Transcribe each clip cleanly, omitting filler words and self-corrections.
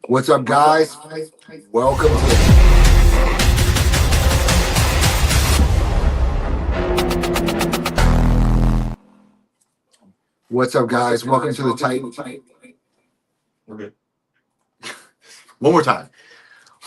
What's up, guys? Welcome to What's up, guys? Welcome to the Titan. We're good. One more time.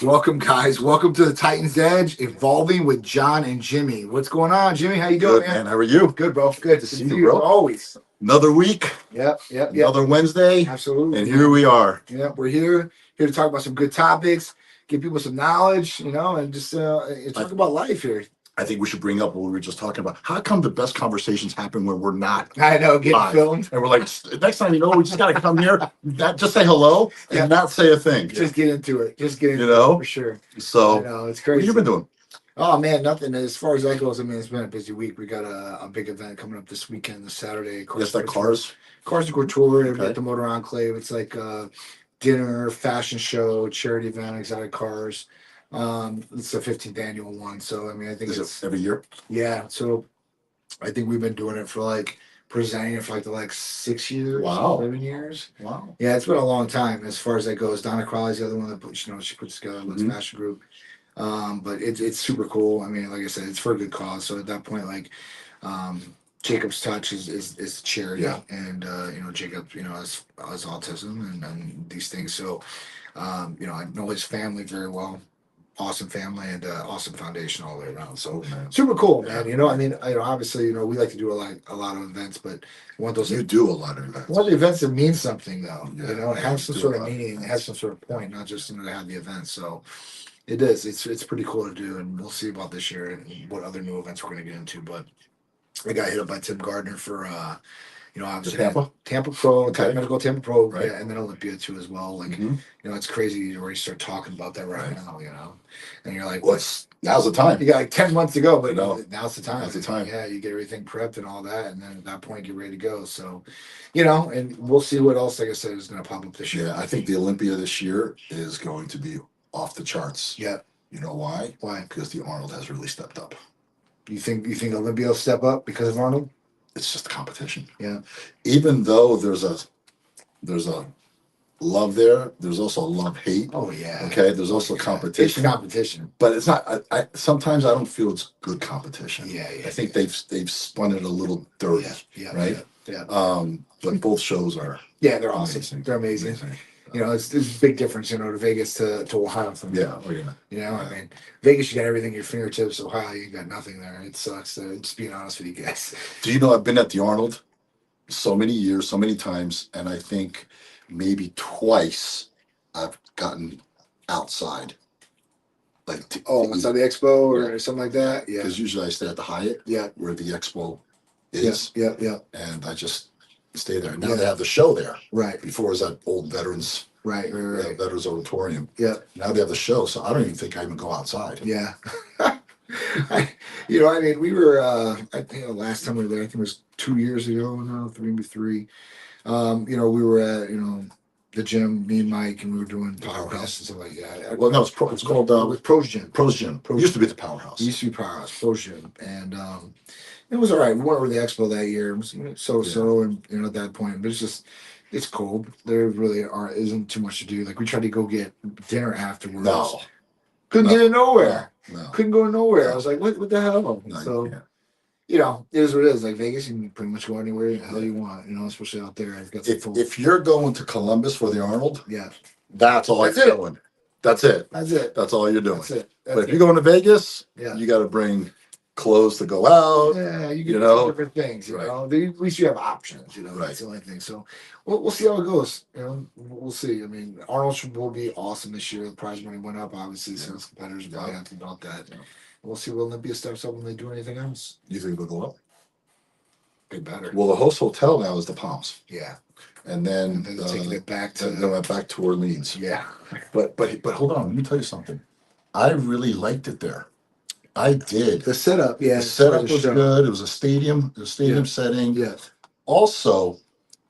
Welcome, guys. Welcome to the Titans Edge, evolving with John and Jimmy. What's going on, Jimmy? How you doing, Good, man. How are you? Good, bro. Good to see you, bro. Always. Another week. Yep. Another Wednesday. Absolutely. And here we are. Yeah, we're here to talk about some good topics, give people some knowledge, and just talk about life here. I think we should bring up what we were just talking about. How come the best conversations happen when we're not? I know, getting live? filmed. And we're like, next time, we just got to come here, just say hello and not say a thing. Just get into it. Just get into it, for sure. So, it's crazy. What have you been doing? Oh, man, nothing. As far as that goes, it's been a busy week. We got a big event coming up this weekend, this Saturday. Yes, that Cars to Couture at the Motor Enclave. It's like dinner, fashion show, charity event, exotic cars. It's the 15th annual one. So, I think it's every year. Yeah. So, I think we've been doing it for presenting it for the 6 years, Wow. 7 years. Wow. Yeah, it's been a long time as far as that goes. Donna Crowley's the other one that she puts together the fashion group. But it's super cool. Like I said, it's for a good cause. So at that point, Jacob's Touch is charity, and Jacob has autism and these things. So I know his family very well. Awesome family and awesome foundation all the way around. So super cool, man. Obviously, we like to do a lot of events, but one of those You do a lot of events. one of the events that means something though. It has some do sort a of lot. meaning, it has some sort of point, not just to have the event. So it is. It's pretty cool to do, and we'll see about this year and what other new events we're going to get into. But I got hit up by Tim Gardner for obviously Tampa Pro, Medical Tampa Pro, Right. and then Olympia too as well. It's crazy you already start talking about that right now. And you're like, Now's the time. You got 10 months to go, but now's the time. Now's the time. Yeah, you get everything prepped and all that, and then at that point, get ready to go. So, and we'll see what else, like I said, is going to pop up this year. Yeah, I think the Olympia this year is going to be off the charts. Yeah. You know why? Why? Because the Arnold has really stepped up. You think Olympia will step up because of Arnold? It's just a competition. Yeah. Even though there's a love there, there's also a love-hate. Oh yeah. Okay. There's also competition. It's competition. But it's not. I sometimes I don't feel it's good competition. Yeah. I think they've spun it a little dirty. Yeah. Right. Yeah. But both shows are. Yeah, they're awesome. Amazing. They're amazing. It's a big difference, to Vegas to Ohio from Yeah. Vegas, you got everything at your fingertips. Ohio, you got nothing there. It sucks. Just being honest with you guys. Do you know I've been at the Arnold so many years, so many times, and I think maybe twice I've gotten outside. Inside the expo or something like that. Yeah. Because usually I stay at the Hyatt. Yeah. Where the expo is. Yeah. And I just stay there. Now they have the show there. Right. Before it was that old veterans. Right. Veterans Auditorium. Yeah. Now they have the show, so I don't even think I even go outside. Yeah. We were, last time we were there, I think it was 2 years ago now, maybe three. We were at, the gym, me and Mike, and we were doing Powerhouse and stuff like that. Well, no, it's called it was Pro's Gym. Pro's Gym. It used to be the Powerhouse. It used to be Powerhouse, Pro's Gym. And it was all right. We went over the expo that year. It was so-so, and at that point, but it's cold. There really isn't too much to do. We tried to go get dinner afterwards. No. Couldn't get it nowhere. No. Couldn't go nowhere. I was like, what the hell? No, So, it is what it is. Vegas, you can pretty much go anywhere the hell you want, especially out there. If you're going to Columbus for the Arnold, that's all you're doing. That's it. That's all you're doing. That's it. But if you're going to Vegas, Yeah. you got to bring clothes to go out. Yeah, you can do different things. At least you have options. That's the only thing. So we'll see how it goes. We'll see. Arnold will be awesome this year. The prize money went up, obviously, since competitors are probably happy about that. Yeah. We'll see what Olympia steps up when they do anything else. You think they'll go up? They better. Well, the host hotel now is the Palms. Yeah. And then they're taking it back to back to Orleans. Yeah. But hold on, let me tell you something. I really liked it there. I did. The setup, yeah. The setup was good. It was a stadium setting. Yes. Also,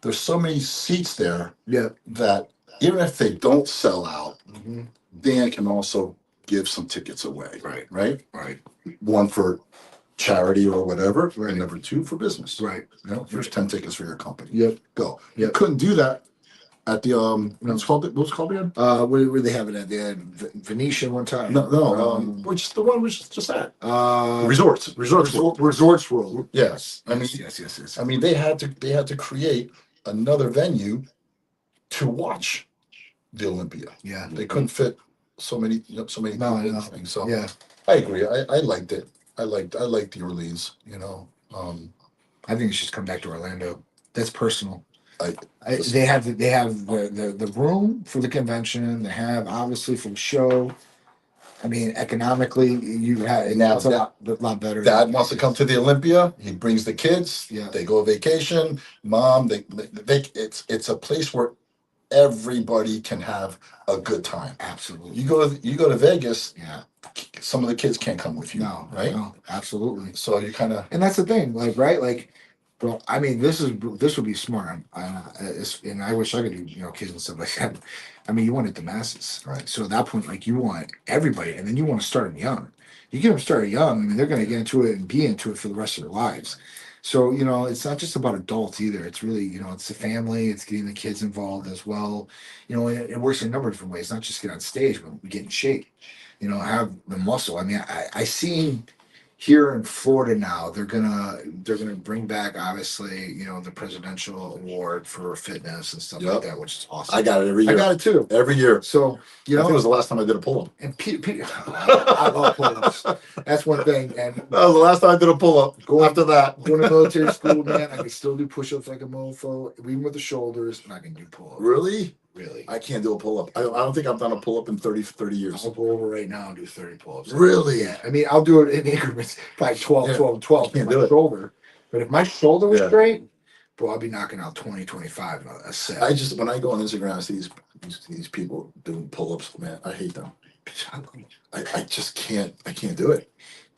there's so many seats there that even if they don't sell out, Dan can also give some tickets away. Right. One for charity or whatever, and number two for business. Right. Here's 10 tickets for your company. Yep. Go. Yep. You couldn't do that at the what's called again? Where they have it at? They had Venetian one time. No, which the one was just at Resorts World. Yes, Yes. I mean they had to create another venue to watch the Olympia. Yeah, they couldn't fit so many things. So yeah, I agree. I liked it. I liked the Orleans. I think it should come back to Orlando. That's personal. I They have the room for the convention. They have obviously for the show. I mean, economically, you have Now it's a lot better. Dad wants to come to the Olympia. He brings the kids. Yeah. They go vacation. Mom, they it's a place where everybody can have a good time. Absolutely. You go to Vegas. Yeah. Some of the kids can't come with you. No, right? No, absolutely. So you kind of, and that's the thing, like, right, like, bro. I mean, this would be smart. And I wish I could do kids and stuff like that. I mean, you want it the masses, right? So at that point, like, you want everybody, and then you want to start them young. You get them started young. I mean, they're going to get into it and be into it for the rest of their lives. So it's not just about adults either. It's really it's the family. It's getting the kids involved as well. And it works in a number of different ways. Not just get on stage, but get in shape. Have the muscle. I mean, I see here in Florida now, they're gonna bring back obviously the presidential award for fitness and stuff like that, which is awesome. I got it every year. I got it too every year. So I think it was the last time I did a pull up. And I love pull ups. That's one thing. And that was the last time I did a pull up. After that, going to military school, man, I can still do push ups like a mofo, even with the shoulders, but I can do pull ups. Really? Really? I can't do a pull up. I don't think I've done a pull up in 30 years. I'll go over right now and do 30 pull ups. Really? Yeah. I mean, I'll do it in increments, like 12. Can't do it. Shoulder. But if my shoulder was straight, bro, I'll be knocking out 20, 25 a set. When I go on Instagram, I see these people doing pull ups, man, I hate them. I just can't. I can't do it.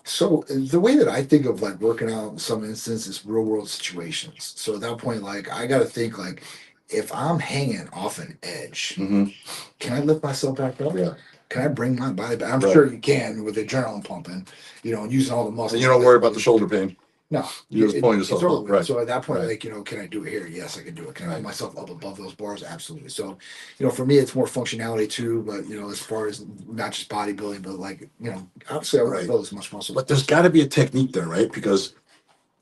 So the way that I think of like working out in some instances, real world situations. So at that point, like I got to think like, if I'm hanging off an edge, can I lift myself back up? Yeah. Can I bring my body back? I'm sure you can with adrenaline pumping, using all the muscles. And you don't worry about the shoulder pain. No, you just point yourself up. Right. So at that point, like, can I do it here? Yes, I can do it. Can I put myself up above those bars? Absolutely. So, for me, it's more functionality too. But as far as not just bodybuilding, but like, obviously, I want to build as much muscle. But there's got to be a technique there, right? Because,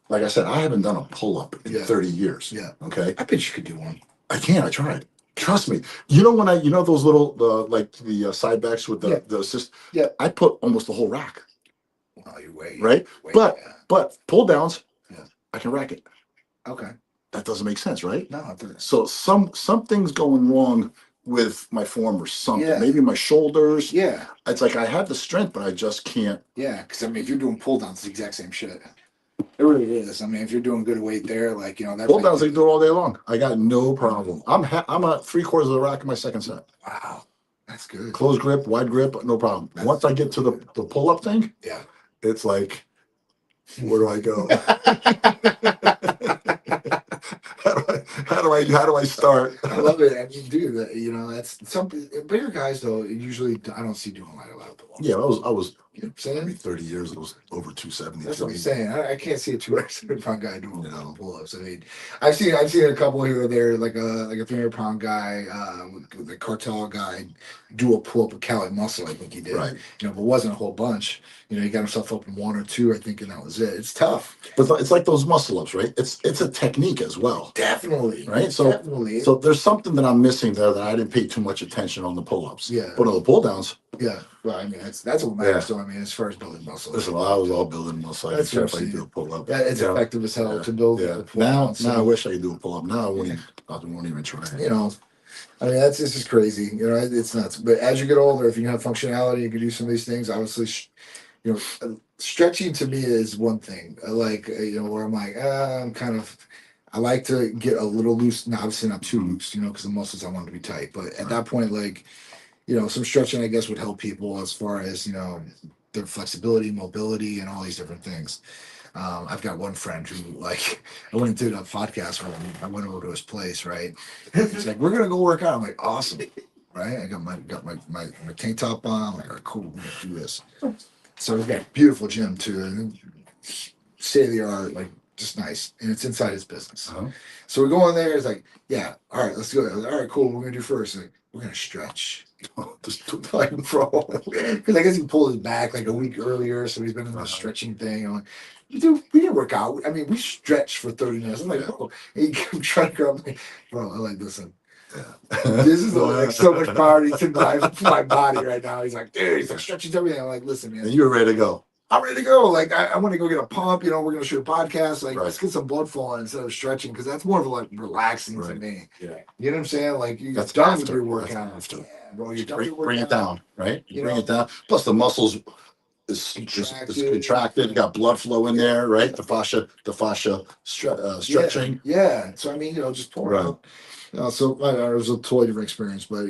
like I said, I haven't done a pull up in 30 years. Yeah. Okay. I bet you could do one. I can. I tried. Trust me. When those little the side backs with the assist. Yeah. I put almost the whole rack. Oh, you're way right. But pull downs, I can rack it. Okay. That doesn't make sense, right? No, it doesn't. So something's going wrong with my form or something. Yeah. Maybe my shoulders. Yeah. It's like I have the strength, but I just can't. Yeah, because I mean, if you're doing pull downs, it's the exact same shit. It really is. I mean, if you're doing good weight there, like that pull downs, I can do it all day long. I got no problem. I'm at 3/4 of the rack in my second set. Wow, that's good. Close grip, wide grip, no problem. Once I get to the pull up thing, it's like, where do I go? How do I start? I love it. I mean, dude, that's some bigger guys though. Usually, I don't see doing like a lot of pull-ups. Yeah, I was. Saying 30 years, it was over 270. That's what I'm saying. I can't see a 200-pound guy doing pull-ups. I mean, I've seen a couple here or there, like a 300-pound guy, the cartel guy, do a pull-up with Cali muscle. I think he did. Right. But wasn't a whole bunch. He got himself up in 1 or 2, I think, and that was it. It's tough. But it's like those muscle ups, right? It's a technique as well. Definitely. Right. So definitely. So there's something that I'm missing there that I didn't pay too much attention on the pull-ups. Yeah. But on the pull-downs. Yeah. Well, I mean, that's what matters. So I mean, as far as building muscle. Listen, I was all building muscle. I didn't care if I do a pull-up. Yeah, it's effective as hell to build. Yeah. Now I wish I could do a pull-up. Now I won't even try. I mean, it's just crazy. It's nuts. But as you get older, if you have functionality, you can do some of these things. Obviously, stretching to me is one thing. Like, where I'm like, I like to get a little loose. Now, obviously not too loose, because the muscles I want to be tight. But at that point, like, some stretching, I guess, would help people as far as, their flexibility, mobility, and all these different things. I've got one friend who, like, I went and did a podcast with him. I went over to his place, right? He's like, we're going to go work out. I'm like, awesome. Right? I got my tank top on. I'm like, all right, cool. We're going to do this. So we've got a beautiful gym, too. State of the art, like, just nice, and it's inside his business. So we go in there. It's like, yeah, all right, let's go. All right, cool. What we're gonna do first? Like, we're gonna stretch. Just like, bro, because I guess he pulled his back like a week earlier, so he's been in the stretching thing. I'm like, dude, we didn't work out. I mean, we stretched for 30 minutes. I'm like, bro, and he kept trying to grab me, bro. I'm like, listen. This is like so much priority to my body right now. He's like, dude, he's like stretching everything. I'm like, listen, man. And you're ready to go. I'm ready to go. Like, I want to go get a pump. We're going to shoot a podcast. Like, let's get some blood flowing instead of stretching, because that's more of a, like, relaxing to me. Yeah. You know what I'm saying? Like, you're done with your workout. Yeah, bro, you're done with your workout. Bring it down, right? You bring it down. Plus, the muscles is contracted. You got blood flow in there, right? The fascia stretching. Yeah. So, I mean, just pull it out. So it was a totally different experience, but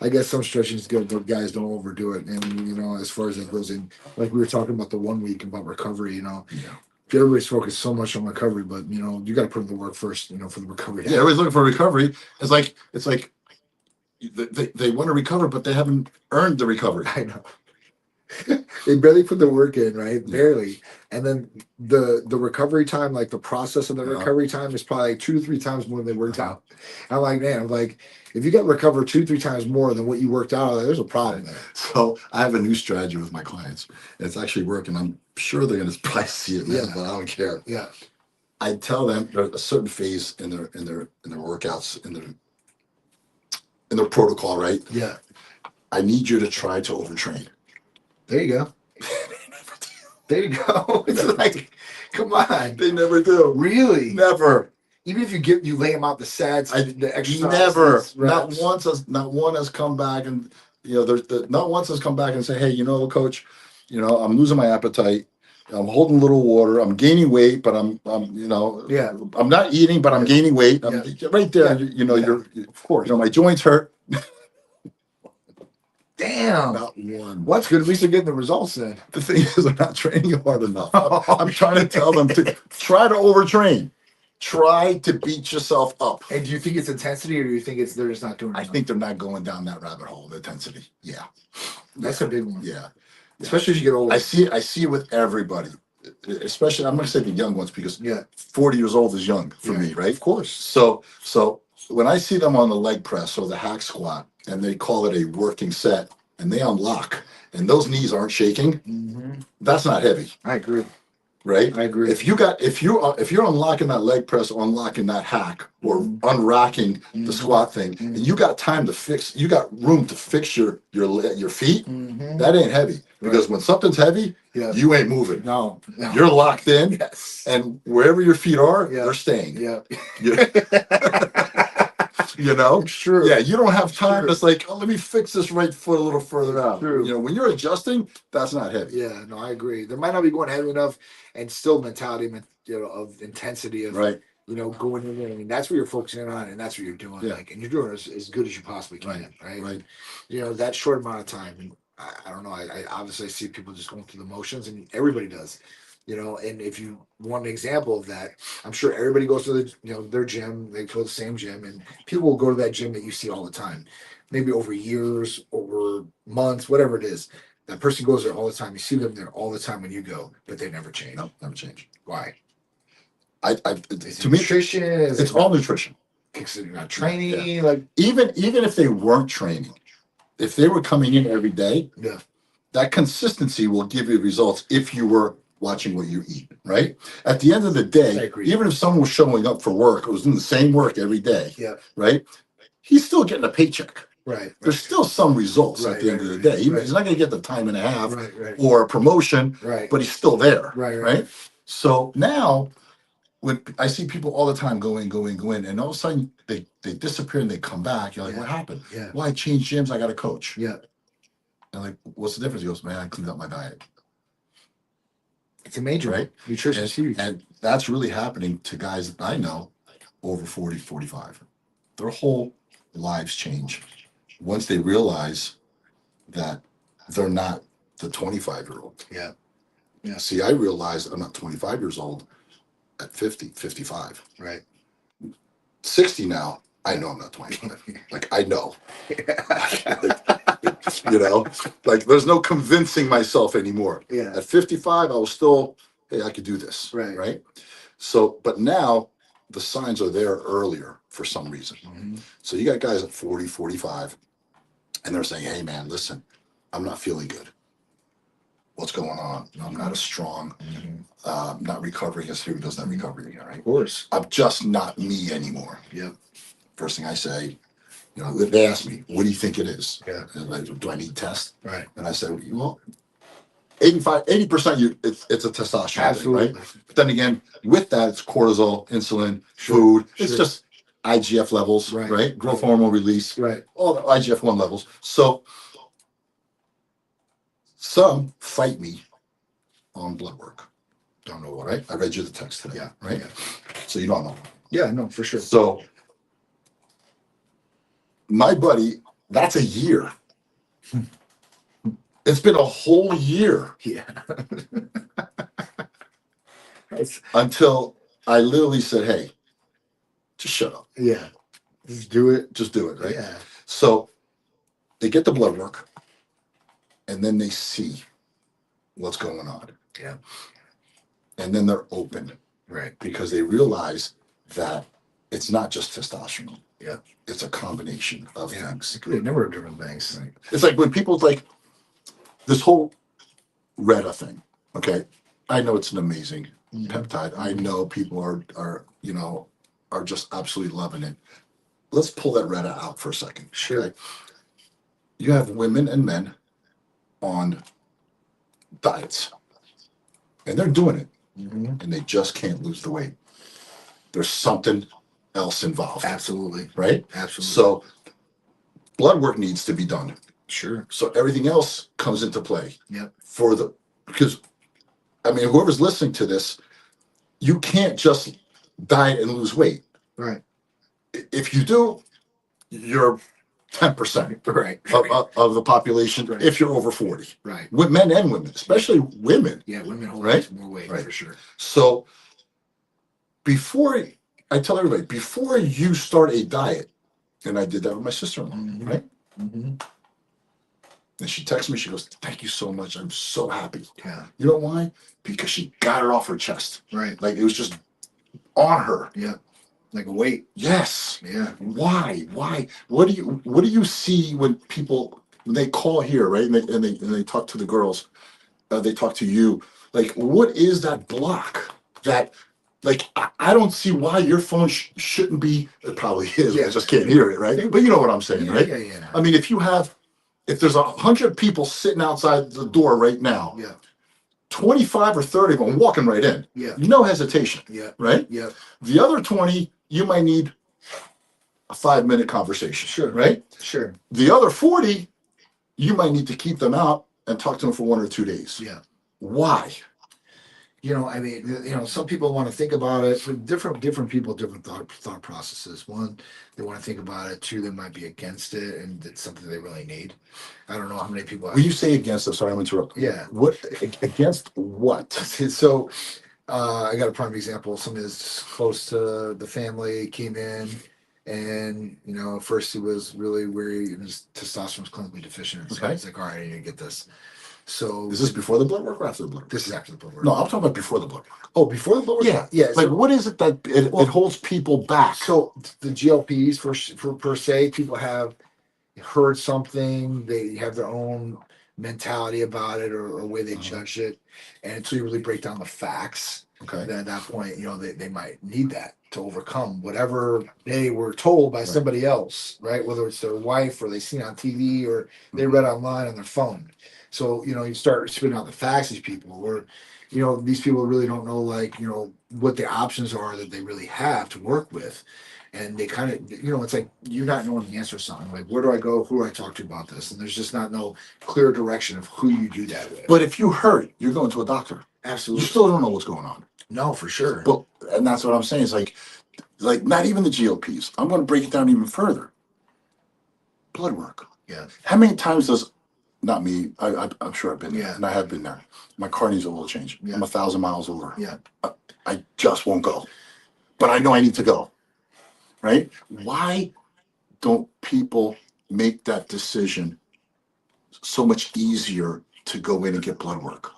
I guess some stretching is good, but guys don't overdo it. And as far as it goes in, like we were talking about the 1 week about recovery, everybody's focused so much on recovery, but you got to put in the work first, for the recovery. Yeah, everybody's looking for recovery. It's like they want to recover, but they haven't earned the recovery. I know. They barely put the work in, right? Barely. And then the recovery time, like the process of the recovery time, is probably like 2 to 3 times more than they worked out. I'm like, man, if you got recovered 2 to 3 times more than what you worked out, there's a problem there. So I have a new strategy with my clients. It's actually working. I'm sure they're going to probably see it, man, but I don't care. Yeah. I tell them there's a certain phase in their workouts, in their protocol, right? Yeah. I need you to try to overtrain. There you go. There you go. It's like, come on. They never do. Really? Never. Even if you lay them out the sets, the exercise. Never. Not one has come back and not once has come back and say, hey, coach, I'm losing my appetite. I'm holding a little water. I'm gaining weight, but I'm not eating, but I'm gaining weight. Right there. You're of course. My joints hurt. Damn. Not one. What's good? At least they're getting the results then. The thing is, I'm not training hard enough. I'm trying to tell them to try to overtrain. Try to beat yourself up. And do you think it's intensity, or do you think they're just not doing enough? I think they're not going down that rabbit hole of intensity. Yeah. That's a big one. Yeah. Especially as you get older. I see it with everybody. Especially, I'm going to say the young ones, because 40 years old is young for me, right? Of course. So when I see them on the leg press or the hack squat, and they call it a working set, and they unlock, and those knees aren't shaking, that's not heavy. I agree. Right? I agree. If you're unlocking that leg press, or unlocking that hack, or unrocking the squat thing, and you got time to fix, you got room to fix your feet, that ain't heavy. Because when something's heavy, you ain't moving. No. You're locked in, Yes. and wherever your feet are, they're staying. Yeah. Sure. Yeah, you don't have time. It's like, let me fix this right foot a little further out. True. When you're adjusting, that's not heavy. Yeah, no, I agree. There might not be going heavy enough, and still mentality, of intensity of going in there. I mean, that's what you're focusing on, and that's what you're doing. Yeah. And you're doing it as good as you possibly can. Right. That short amount of time, and I don't know. I obviously see people just going through the motions, and everybody does. And if you want an example of that, I'm sure everybody goes to their gym. They go to the same gym, and people will go to that gym that you see all the time, maybe over years, over months, whatever it is. That person goes there all the time. You see them there all the time when you go, but they never change. No, never change. Why? To me, nutrition. It's all nutrition. Because they're not training. Yeah. Like even if they weren't training, if they were coming in every day, that consistency will give you results if you were watching what you eat, right? At the end of the day, even if someone was showing up for work, was doing the same work every day, right? He's still getting a paycheck. Right. There's still some results at the end of the day. He's not going to get the time and a half or a promotion, but he's still there, right? So now, when I see people all the time go in, and all of a sudden they disappear and they come back, you're like, what happened? Yeah. Well, I changed gyms, I got a coach. Yeah. And like, what's the difference? He goes, man, I cleaned up my diet. It's a major, right? Nutrition is huge. And that's really happening to guys that I know over 40, 45. Their whole lives change once they realize that they're not the 25-year-old. Yeah. See, I realized I'm not 25 years old at 50, 55. Right. 60 now, I know I'm not 25. Like, I know. Like, there's no convincing myself anymore. Yeah. At 55, I was still hey, I could do this. Right. Right. So, but now the signs are there earlier for some reason. Mm-hmm. So you got guys at 40, 45, and they're saying, hey, man, listen, I'm not feeling good. What's going on? I'm not as strong. Mm-hmm. Not recovering as who does that recovery, right? Of course. I'm just not me anymore. Yep. First thing I say, you know, they ask me, what do you think it is? Yeah. And like, do I need tests? Right. And I said, well, 80% it's a testosterone Absolutely. thing, right? But then again, with that, it's cortisol, insulin, Sure. food. Sure. It's just IGF levels, right? Growth hormone release, right? All the IGF-1 levels. So some fight me on blood work. Don't know what. Right? I read you the text today. Yeah. Right. Yeah. So you don't know. Yeah. No, for sure. So my buddy, that's a year. It's been a whole year. Yeah. Until I literally said, hey, just shut up. Yeah. Just do it. Just do it, right? Yeah. So they get the blood work and then they see what's going on. Yeah. And then they're open. Right. Because they realize that it's not just testosterone. Yeah. It's a combination of things. It could be a number of different things. Right. It's like when people like this whole Retta thing. Okay. I know it's an amazing peptide. I know people are just absolutely loving it. Let's pull that Retta out for a second. Sure. Okay? You have women and men on diets, and they're doing it, and they just can't lose the weight. There's something else involved. Absolutely. Right? Absolutely. So blood work needs to be done. Sure. So everything else comes into play. Yep. Because I mean, whoever's listening to this, you can't just diet and lose weight. Right. If you do, you're 10% Right. of the population. Right. If you're over 40, right. with men and women, especially women. Yeah, women hold right? more weight Right. for sure. So I tell everybody, before you start a diet, and I did that with my sister-in-law, right? Mm-hmm. And she texts me, she goes, thank you so much. I'm so happy. Yeah. You know why? Because she got it off her chest. Right. Like it was just on her. Yeah. Like a weight. Yes. Yeah. Why? What do you see when they call here, right? And they talk to the girls, they talk to you. Like, what is that block that, like, I don't see why your phone shouldn't be, it probably is, I just can't hear it, right? But you know what I'm saying, right? Yeah. I mean, if there's 100 people sitting outside the door right now, 25 or 30 of them walking right in. Yeah. No hesitation. Yeah. Right? Yeah. The other 20, you might need a 5-minute conversation. Sure. Right? Sure. The other 40, you might need to keep them out and talk to them for 1 or 2 days. Yeah. Why? I mean, some people want to think about it. Different people, different thought processes. One, they want to think about it. Two, they might be against it, and it's something they really need. I don't know how many people. When you say against, I'm sorry, I'm interrupting. Yeah. What against what? So, I got a prime example. Somebody that's close to the family came in, and at first he was really worried, and his testosterone was clinically deficient. So he's like, "All right, I need to get this." So is this before the blood work or after the blood work? This is after the blood work. No, I'm talking about before the blood work. Oh, before the blood work? Yeah. Yeah. Like, what is it that it holds people back? So the GLPs, for per se, people have heard something, they have their own mentality about it or a way they judge it, and until you really break down the facts, then at that point, they might need that to overcome whatever they were told by somebody else, right? Whether it's their wife or they seen on TV or they read online on their phone. So, you start spitting out the facts to these people, or, these people really don't know, what the options are that they really have to work with. And they kind of, it's like you're not knowing the answer to something. Like, where do I go? Who do I talk to about this? And there's just not no clear direction of who you do that with. But if you hurt, you're going to a doctor. Absolutely. You still don't know what's going on. No, for sure. And that's what I'm saying. It's like not even the GLPs. I'm going to break it down even further. Blood work. Yeah. How many times not me, I'm sure I've been there, Yeah. and I have been there. My car needs a oil change. Yeah. I'm 1,000 miles over. Yeah. I just won't go. But I know I need to go. Right? Why don't people make that decision so much easier to go in and get blood work?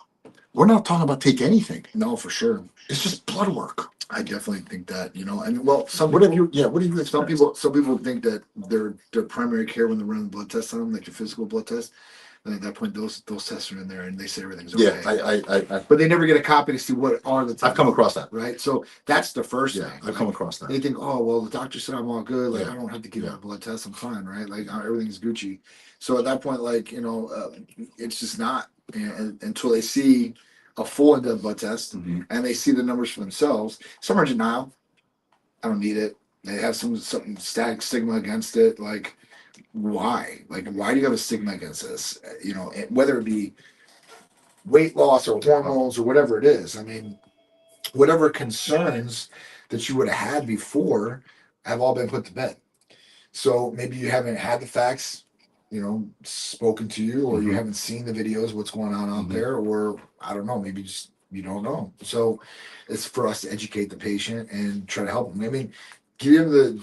we're not talking about take anything. No, for sure. It's just blood work. I definitely think that, you know, and well, some What people, have you? Yeah. What do you? some people think that their primary care when they're running blood tests on them, like your physical blood test, and at that point those tests are in there and they say everything's okay. Yeah. But they never get a copy to see what are the tests. I've come across that. Right. So that's the first Yeah, thing. I've come across that. They think, oh well, the doctor said I'm all good. Like Yeah. I don't have to give Yeah. a blood test. I'm fine, right? Like everything's Gucci. So at that point, like you know, it's just not until they see a full in-depth blood test and they see the numbers for themselves. Some are in denial. I don't need it. They have some static stigma against it. Like why? Like why do you have a stigma against this? You know, whether it be weight loss or hormones or whatever it is. I mean, whatever concerns that you would have had before have all been put to bed. So maybe you haven't had the facts, you know, spoken to you, or you haven't seen the videos, what's going on out there, or I don't know, maybe just you don't know. So it's for us to educate the patient and try to help them. I mean, give them the.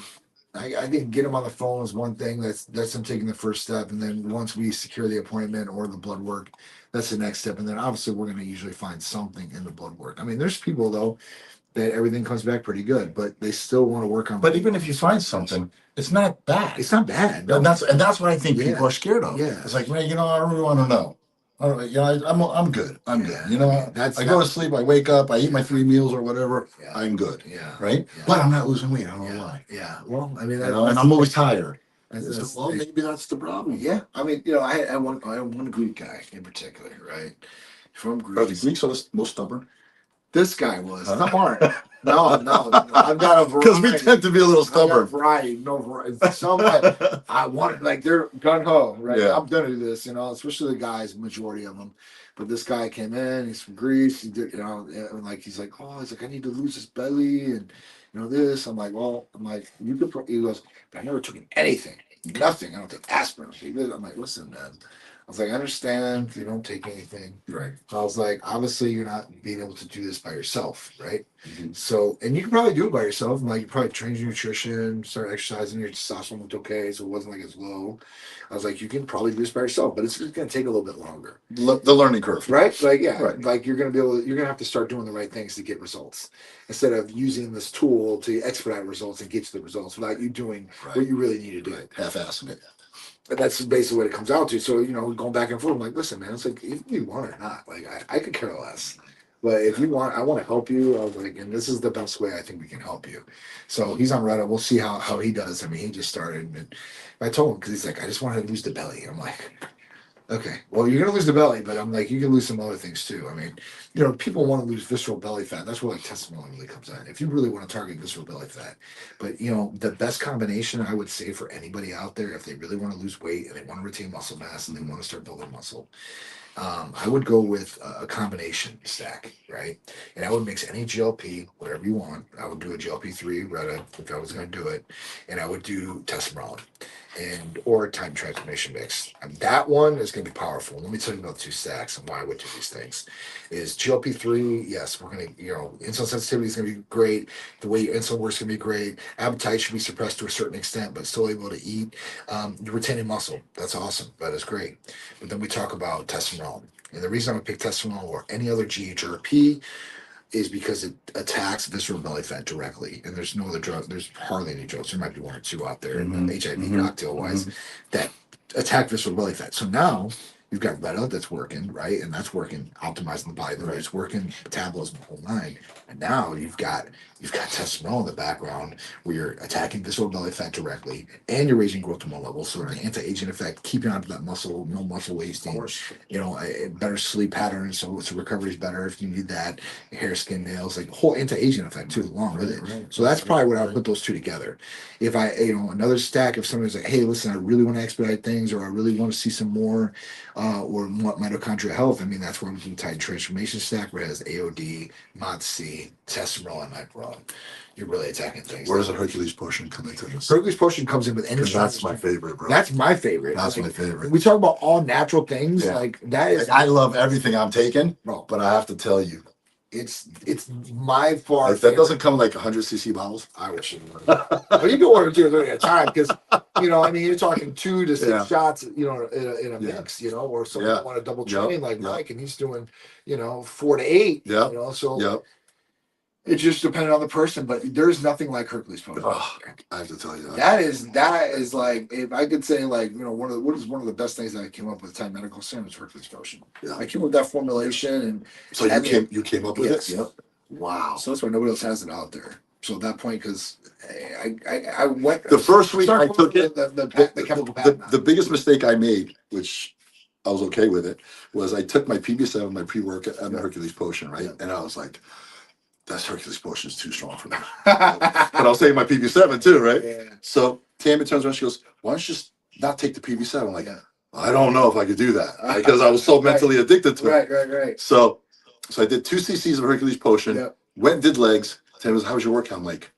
I think get them on the phone is one thing. That's them taking the first step, and then once we secure the appointment or the blood work, that's the next step. And then obviously we're going to usually find something in the blood work. I mean, there's people though that everything comes back pretty good, but they still want to work on. But even if you find something, it's not bad. It's not bad. No. And that's what I think people are scared of. Yeah. It's like, man, you know, I don't really want to know. You know, I'm good. I'm good. You know, I go to sleep, I wake up, I eat my 3 meals or whatever. Yeah. I'm good. Yeah. Right. Yeah. But I'm not losing weight. I don't know why. Yeah. Well, I mean, and I'm always tired. Well, maybe that's the problem. Yeah. I mean, you know, I have one Greek guy in particular, right? From Greece. Are the Greeks the most stubborn? This guy was. Some aren't. No. I've got a variety. Because we tend to be a little stubborn. Variety. Some I want, like they're gung ho, right? Yeah. I'm gonna do this, you know, especially the guys, majority of them. But this guy came in. He's from Greece. He did, you know, and like he's like, oh, he's like, I need to lose this belly, and you know this. I'm like, well, you could. He goes, but I never took anything, nothing. I don't take aspirin. I'm like, listen, man. I was like, I understand if you don't take anything. Right. I was like, obviously you're not being able to do this by yourself, right? So, and you can probably do it by yourself. Like you probably change your nutrition, start exercising, your testosterone looked okay, so it wasn't like as low. I was like, you can probably do this by yourself, but it's just going to take a little bit longer. The learning curve. Right? Like, yeah. Right. Like you're going to have to start doing the right things to get results instead of using this tool to expedite results and get to the results without you doing what you really need to do. Half-assing it. But that's basically what it comes out to. So, you know, going back and forth, I'm like, listen, man, it's like, if you want it or not, like, I could care less. But if you want, I want to help you. I was like, and this is the best way I think we can help you. So he's on Reddit. We'll see how he does. I mean, he just started. And I told him, because he's like, I just want to lose the belly. I'm like, okay, well, you're going to lose the belly, but I'm like, you can lose some other things too. I mean, you know, people want to lose visceral belly fat. That's where like testimony really comes in. If you really want to target visceral belly fat. But, you know, the best combination I would say for anybody out there, if they really want to lose weight and they want to retain muscle mass and they want to start building muscle, I would go with a combination stack, right? And I would mix any GLP, whatever you want. I would do a GLP-3 Retta if I was going to do it, and I would do testosterone or a time transformation mix. And that one is going to be powerful. Let me tell you about the 2 stacks and why I would do these things. Is GLP-3, yes, we're going to, you know, insulin sensitivity is going to be great. The way your insulin works is going to be great. Appetite should be suppressed to a certain extent, but still able to eat. You're retaining muscle. That's awesome. That is great. But then we talk about testosterone. And the reason I would pick testosterone or any other GHRP is because it attacks visceral belly fat directly. And there's no other drug. There's hardly any drugs. There might be 1 or 2 out there, HIV cocktail-wise, that attack visceral belly fat. So now you've got Retta that's working, right? And that's working, optimizing the body. It's working, metabolism, the whole 9. And now you've got testosterone in the background where you're attacking visceral belly fat directly and you're raising growth hormone levels. So the anti-aging effect, keeping onto that muscle, no muscle wasting, you know, a better sleep pattern. So recovery is better if you need that. Hair, skin, nails, like whole anti-aging effect too, along with it. Right. So that's probably what I would put those 2 together. If another stack, if somebody's like, hey, listen, I really want to expedite things or I really want to see some more or want mitochondrial health, I mean, that's where we do Tide Transformation Stack, where it has AOD, MOD-C, testosterone, and Niprol. You're really attacking things. Where does the Hercules potion come into this? Hercules potion comes in with any. That's my favorite, bro. That's my favorite. That's my favorite. We talk about all natural things like that is. I love everything I'm taking, bro. But I have to tell you, It's my far. Like, that doesn't come in like 100cc bottles. I wish it would. But you can order 2 or 3 at a time because, I mean, you're talking 2 to 6 shots, in a mix, or someone want to double train like Mike, and he's doing, 4 to 8, so it just depended on the person. But there's nothing like Hercules Potion. Oh, I have to tell you that is like, if I could say, like, one of the best things that I came up with Time Medical Center was Hercules Potion. Yeah, I came up with that formulation, and so you came up with it. Yep. Wow. So that's why nobody else has it out there. So at that point, because I went the first week I took it, the biggest mistake I made, which I was okay with it, was I took my PB7, my pre-workout, and the Hercules Potion, right? And I was like, that Hercules Potion is too strong for me. But I'll say my PB7 too, right? Yeah. So Tammy turns around, she goes, why don't you just not take the PB7? I'm like, I don't know if I could do that, because I was so mentally addicted to it. Right. So I did 2 cc's of Hercules Potion, went and did legs. Tammy was, how was your workout? I'm like,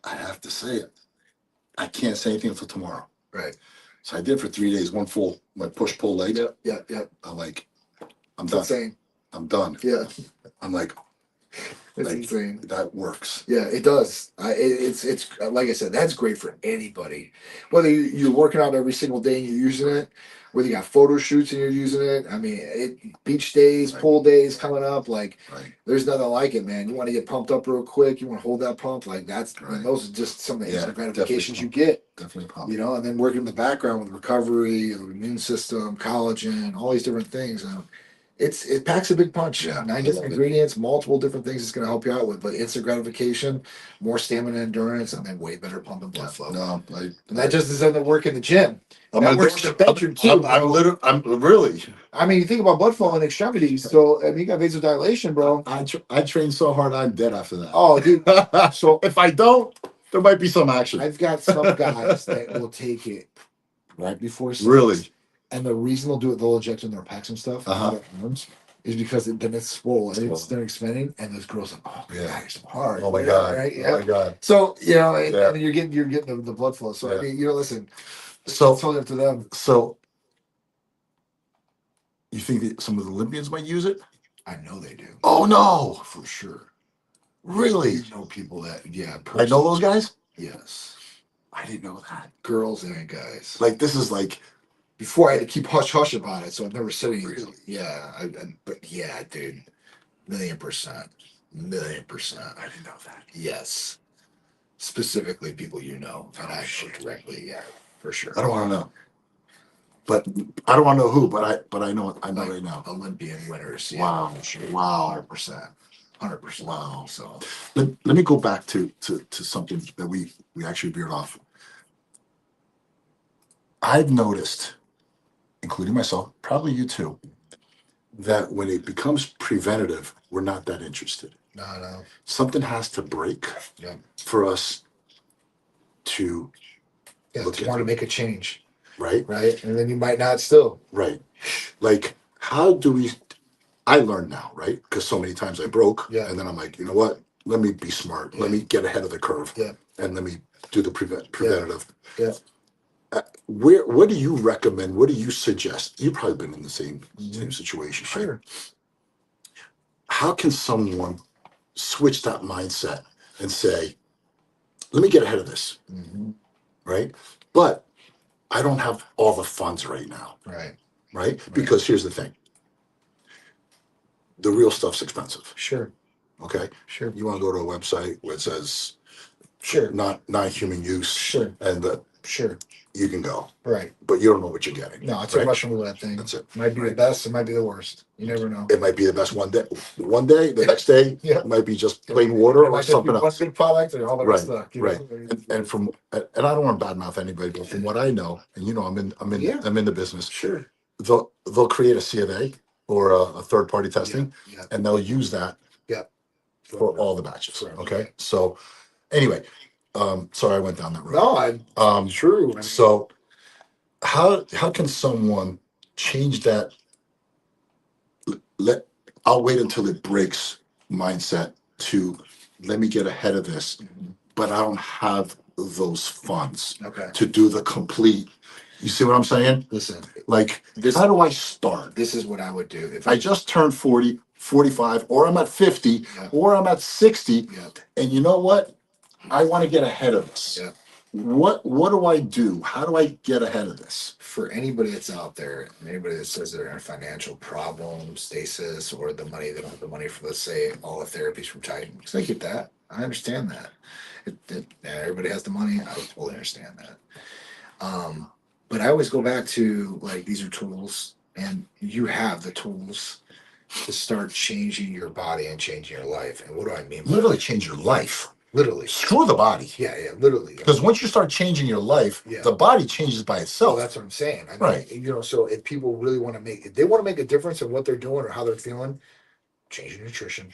I have to say it. I can't say anything until tomorrow. Right. So I did for 3 days, one full, my push-pull legs. Yep. I'm like, I'm done. Insane. I'm done. Yeah. I'm like, it's insane. That works. Yeah, it does. It's like I said, that's great for anybody. Whether you're working out every single day and you're using it, whether you got photo shoots and you're using it. I mean, beach days, pool days coming up. Like, there's nothing like it, man. You want to get pumped up real quick. You want to hold that pump. Like, and those are just some of the instant gratifications you get. Definitely pump. And then working in the background with recovery, the immune system, collagen, all these different things. It packs a big punch. 9 different ingredients, multiple different things it's going to help you out with. But instant gratification, more stamina, endurance, and then way better pump and blood flow. And that just doesn't work in the gym. That works in the bedroom too. I'm really. I mean, you think about blood flow in extremities. So I mean, you got vasodilation, bro. I train so hard, I'm dead after that. Oh, dude. So if I don't, there might be some action. I've got some guys that will take it right before sex. Really. And the reason they'll do it, they'll inject in their packs and stuff, arms, is because then it's swole and they're expanding, and those girls are like, oh my god, you're so hard. Oh my god, right? Oh my god. So and you're getting the blood flow. So I mean, listen. So it's totally up to them. So you think that some of the Olympians might use it? I know they do. Oh no, for sure. Really? I know people that I know those guys. Yes, I didn't know that. Girls and guys. Like, this is like. Before I had to keep hush about it, so I've never said anything. Really? Yeah, but yeah, dude, 1,000,000%, 1,000,000%. I didn't know that. Yes, specifically people and I directly, for sure. I don't want to know, but I don't want to know who. But I know right now. Olympian winners. Yeah, wow, sure. Wow, 100%. Wow. So let me go back to something that we actually veered off. I've noticed, including myself, probably you too, that when it becomes preventative, we're not that interested. No. Something has to break for us to want to make a change. Right? And then you might not still. Right. Like, how do we... I learned now, right? Because so many times I broke, and then I'm like, you know what? Let me be smart. Let me get ahead of the curve. And let me do the preventative. What do you recommend? What do you suggest? You've probably been in the same situation. Sure. Right? How can someone switch that mindset and say, let me get ahead of this, right? But I don't have all the funds right now, right? Because here's the thing. The real stuff's expensive. Sure. Okay? Sure. You want to go to a website where it says not human use. Sure. And sure. You can go. Right. But you don't know what you're getting. No, it's a Russian roulette thing. That's it. Might be the best, it might be the worst. You never know. It might be the best one day. The next day it might be just plain water or something else. One big product or all the rest of Right. And I don't want to badmouth anybody, but from what I know, and I'm in the business. Sure. They'll create a C of A or a third party testing, and they'll use that for all the batches. Okay. So anyway, sorry I went down that road. No, true. I mean, so how can someone change that? I'll wait until it breaks mindset to let me get ahead of this, but I don't have those funds to do the complete. You see what I'm saying? Listen, like, how do I start? This is what I would do. If I just turned 40, 45, or I'm at 50, or I'm at 60, and you know what? I want to get ahead of this. What do I do? How do I get ahead of this? For anybody that's out there, anybody that says they're in a financial problem, stasis, or they don't have the money for, let's say, all the therapies from Titan, because I get that. I understand that. Everybody has the money. I totally understand that. But I always go back to, like, these are tools, and you have the tools to start changing your body and changing your life. And what do I mean by literally change your life? Literally. Screw the body. Yeah, literally. Because once you start changing your life, the body changes by itself. Well, that's what I'm saying. Right. So if people really want to if they want to make a difference in what they're doing or how they're feeling, change your nutrition,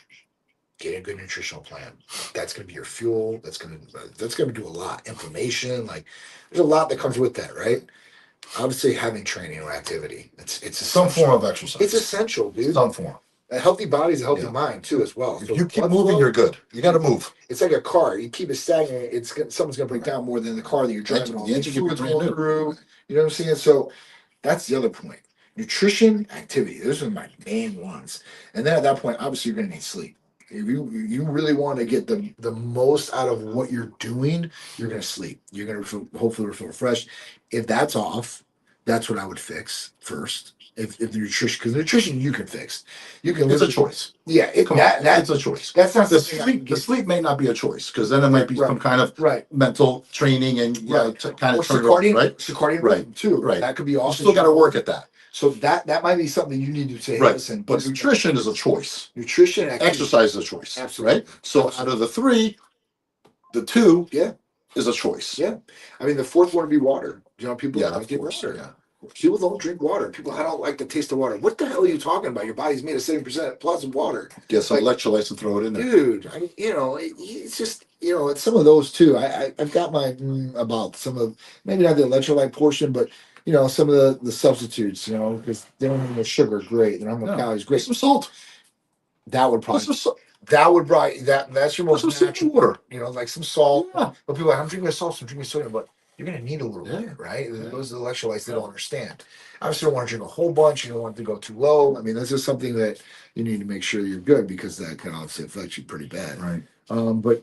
get a good nutritional plan. That's going to be your fuel. That's going to do a lot. Inflammation, like, there's a lot that comes with that, right? Obviously, having training or activity. It's some form of exercise. It's essential, dude. Some form. A healthy body is a healthy mind too, as well. If you keep moving, you're good. You got to move. It's like a car. You keep it stagnant, something's going to break down more than the car that you're driving on. The engine going through. You know what I'm saying? So that's the other point. Nutrition, activity. Those are my main ones. And then at that point, obviously, you're going to need sleep. If you really want to get the most out of what you're doing, you're going to sleep. You're going to hopefully feel refreshed. If that's off, that's what I would fix first. If the nutrition, because nutrition you can fix, it's a choice. Yeah, it's a choice. That's not the sleep. The sleep may not be a choice, because then it might be some kind of mental training and kind of circadian, right? Circadian too. Right, that could be awesome. You still got to work at that. So that might be something you need to say. Hey, listen, but nutrition is a choice. Nutrition, exercise is a choice. Absolutely. Right. So out of the three, the two, is a choice. Yeah, I mean the fourth one would be water. People don't get water. Yeah. People don't drink water. People, I don't like the taste of water. What the hell are you talking about? Your body's made of 70% plus of water. Get some electrolytes and throw it in there. Dude, it's just, it's some of those too. I've got my about some of, maybe not the electrolyte portion, but, some of the substitutes, because they don't have no sugar, great. They don't have no calories, great. Some salt. That's your most natural water. Like some salt. Yeah. But people are like, I'm drinking salt, I'm drinking sodium, but you're going to need a little bit, right? Those are the electrolytes they don't understand. Obviously, you don't want to drink a whole bunch. You don't want it to go too low. I mean, that's just something that you need to make sure you're good, because that can obviously affect you pretty bad. Right. But,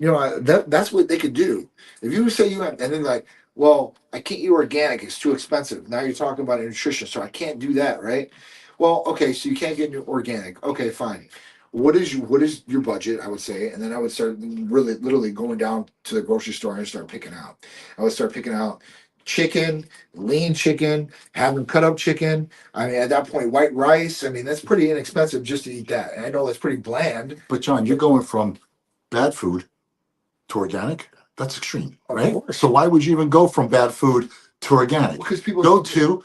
that's what they could do. If you say you have, and then like, well, I can't eat organic. It's too expensive. Now you're talking about nutrition, so I can't do that, right? Well, okay, so you can't get organic. Okay, fine. What is your budget, I would say, and then I would start really literally going down to the grocery store and start picking out. I would start picking out chicken, lean chicken, having cut up chicken. I mean, at that point, white rice. I mean, that's pretty inexpensive just to eat that. And I know that's pretty bland. But John, you're going from bad food to organic. That's extreme, right? So why would you even go from bad food to organic? Because people go to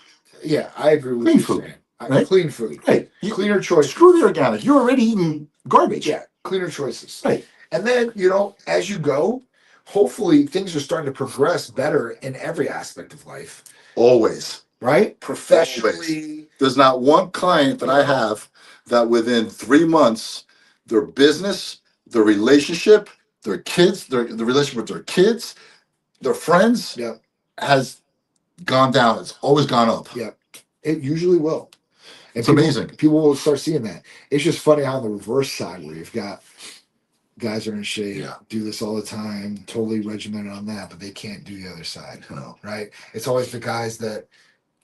I agree with clean food. Right? Clean food. Right. Cleaner choice. Screw the organic. You're already eating garbage. Yeah. Cleaner choices. Right. And then, as you go, hopefully things are starting to progress better in every aspect of life. Always. Right? Professionally. Always. There's not one client that I have that within 3 months, their business, their relationship, their kids, the relationship with their kids, their friends has gone down. It's always gone up. Yeah. It usually will. And it's amazing. People will start seeing that. It's just funny how on the reverse side, where you've got guys are in shape, do this all the time, totally regimented on that, but they can't do the other side. No. Right? It's always the guys that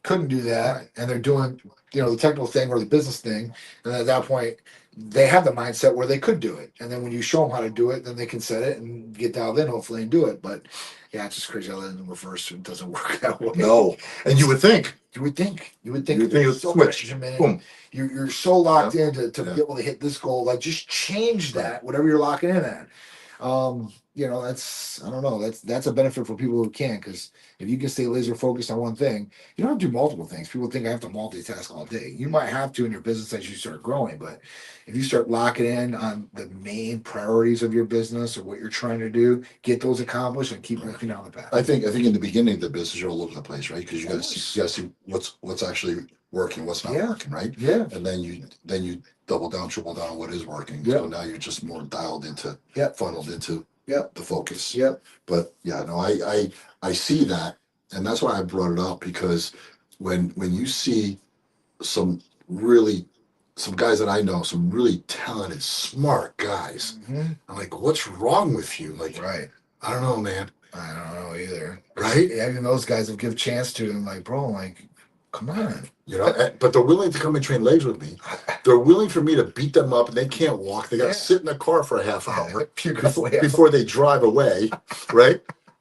couldn't do that, and they're doing, the technical thing or the business thing, and at that point, they have the mindset where they could do it. And then when you show them how to do it, then they can set it and get dialed in, hopefully, and do it. But it's just crazy how in the reverse it doesn't work that way. No. And you would think. You would think it would switch. Boom. You're so locked in to be able to hit this goal. Like, just change that, whatever you're locking in at. That's, I don't know, that's a benefit for people who can, because if you can stay laser focused on one thing, you don't have to do multiple things. People think I have to multitask all day. You might have to in your business as you start growing, but if you start locking in on the main priorities of your business or what you're trying to do, get those accomplished and keep working down the path. I think in the beginning of the business, you're all over the place, right? Because you got to see what's actually working, what's not working, right? Yeah. And then you double down, triple down on what is working. So now you're just more dialed into, funneled into the focus. Yep. But I see that, and that's why I brought it up, because when you see some really some guys that I know, some really talented, smart guys. I'm like, what's wrong with you? Like, Right. I don't know, man. I don't know either. Right? Yeah, even those guys will give chance to him. Like, bro, like, come on. You know, but they're willing to come and train legs with me. They're willing for me to beat them up, and they can't walk. They got to sit in the car for a half hour before they drive away, right?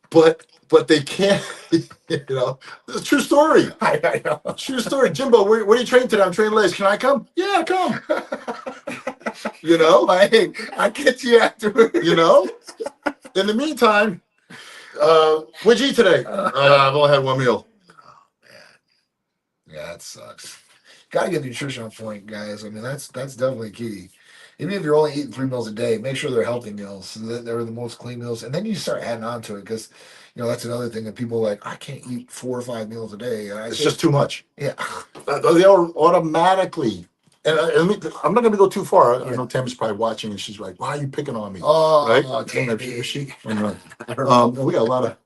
But they can't. You know, it's a true story. I know. True story. Jimbo, where are you training today? I'm training legs. Can I come? Yeah, come. You know, Hey, I get you afterwards. you know. In the meantime, what'd you eat today? I've only had one meal. Yeah, that sucks. Gotta get nutrition on point, guys. I mean, that's definitely key. Even if you're only eating 3 meals a day, make sure they're healthy meals, so that they're the most clean meals, and then you start adding on to it because, that's another thing that people are like. I can't eat 4 or 5 meals a day. And It's just too much. Yeah. They are automatically. And I'm not going to go too far. I know Tammy's probably watching, and she's like, "Why are you picking on me?" Oh, right? Tammy. Is she? We got a lot of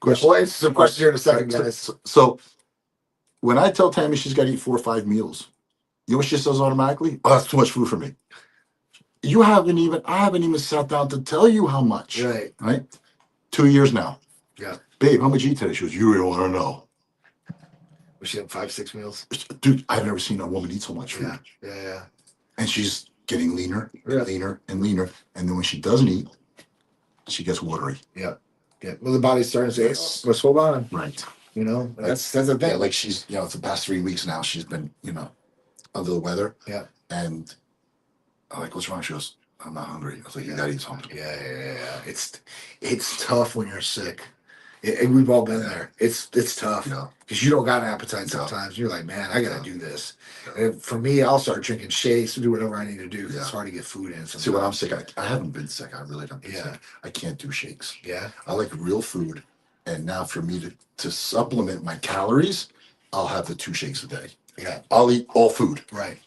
questions. We'll answer some questions here in a second, Right, guys. So when I tell Tammy she's got to eat 4 or 5 meals, you know what she says automatically? Oh, that's too much food for me. I haven't even sat down to tell you how much. Right? 2 years now. Yeah. Babe, how much you eat today? She goes, you don't want to know. Was she having 5-6 meals? Dude, I've never seen a woman eat so much food. Yeah. And she's getting leaner and leaner and leaner. And then when she doesn't eat, she gets watery. Yeah. Well, the body's starting to say, let's hold on. Right. That's the thing. Yeah, like she's, it's the past 3 weeks now. She's been, under the weather. Yeah. And I'm like, what's wrong? She goes, I'm not hungry. I was like, you gotta eat something. Yeah. It's tough when you're sick. And we've all been there. It's tough. Because you don't got an appetite sometimes. You're like, man, I gotta do this. And for me, I'll start drinking shakes, do whatever I need to do. It's hard to get food in. Sometimes. See, when I'm sick, I haven't been sick. I really don't been sick. I can't do shakes. Yeah. I like real food. And now for me to supplement my calories, I'll have the 2 shakes a day. Yeah. I'll eat all food. Right.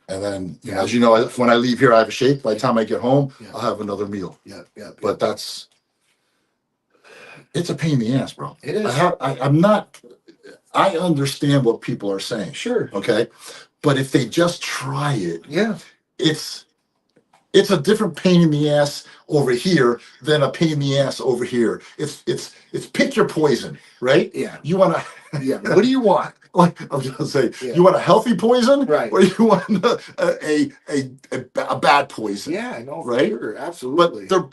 And then, as you know, when I leave here, I have a shake. By the time I get home, I'll have another meal. Yeah. But it's a pain in the ass, bro. It is. I understand what people are saying. Sure. Okay. But if they just try it, it's a different pain in the ass over here than a pain in the ass over here. It's pick your poison, right? Yeah. You want to. Yeah. What do you want? Like I was gonna say, you want a healthy poison, right? Or you want a bad poison? Yeah, I know, right? Sure, absolutely. But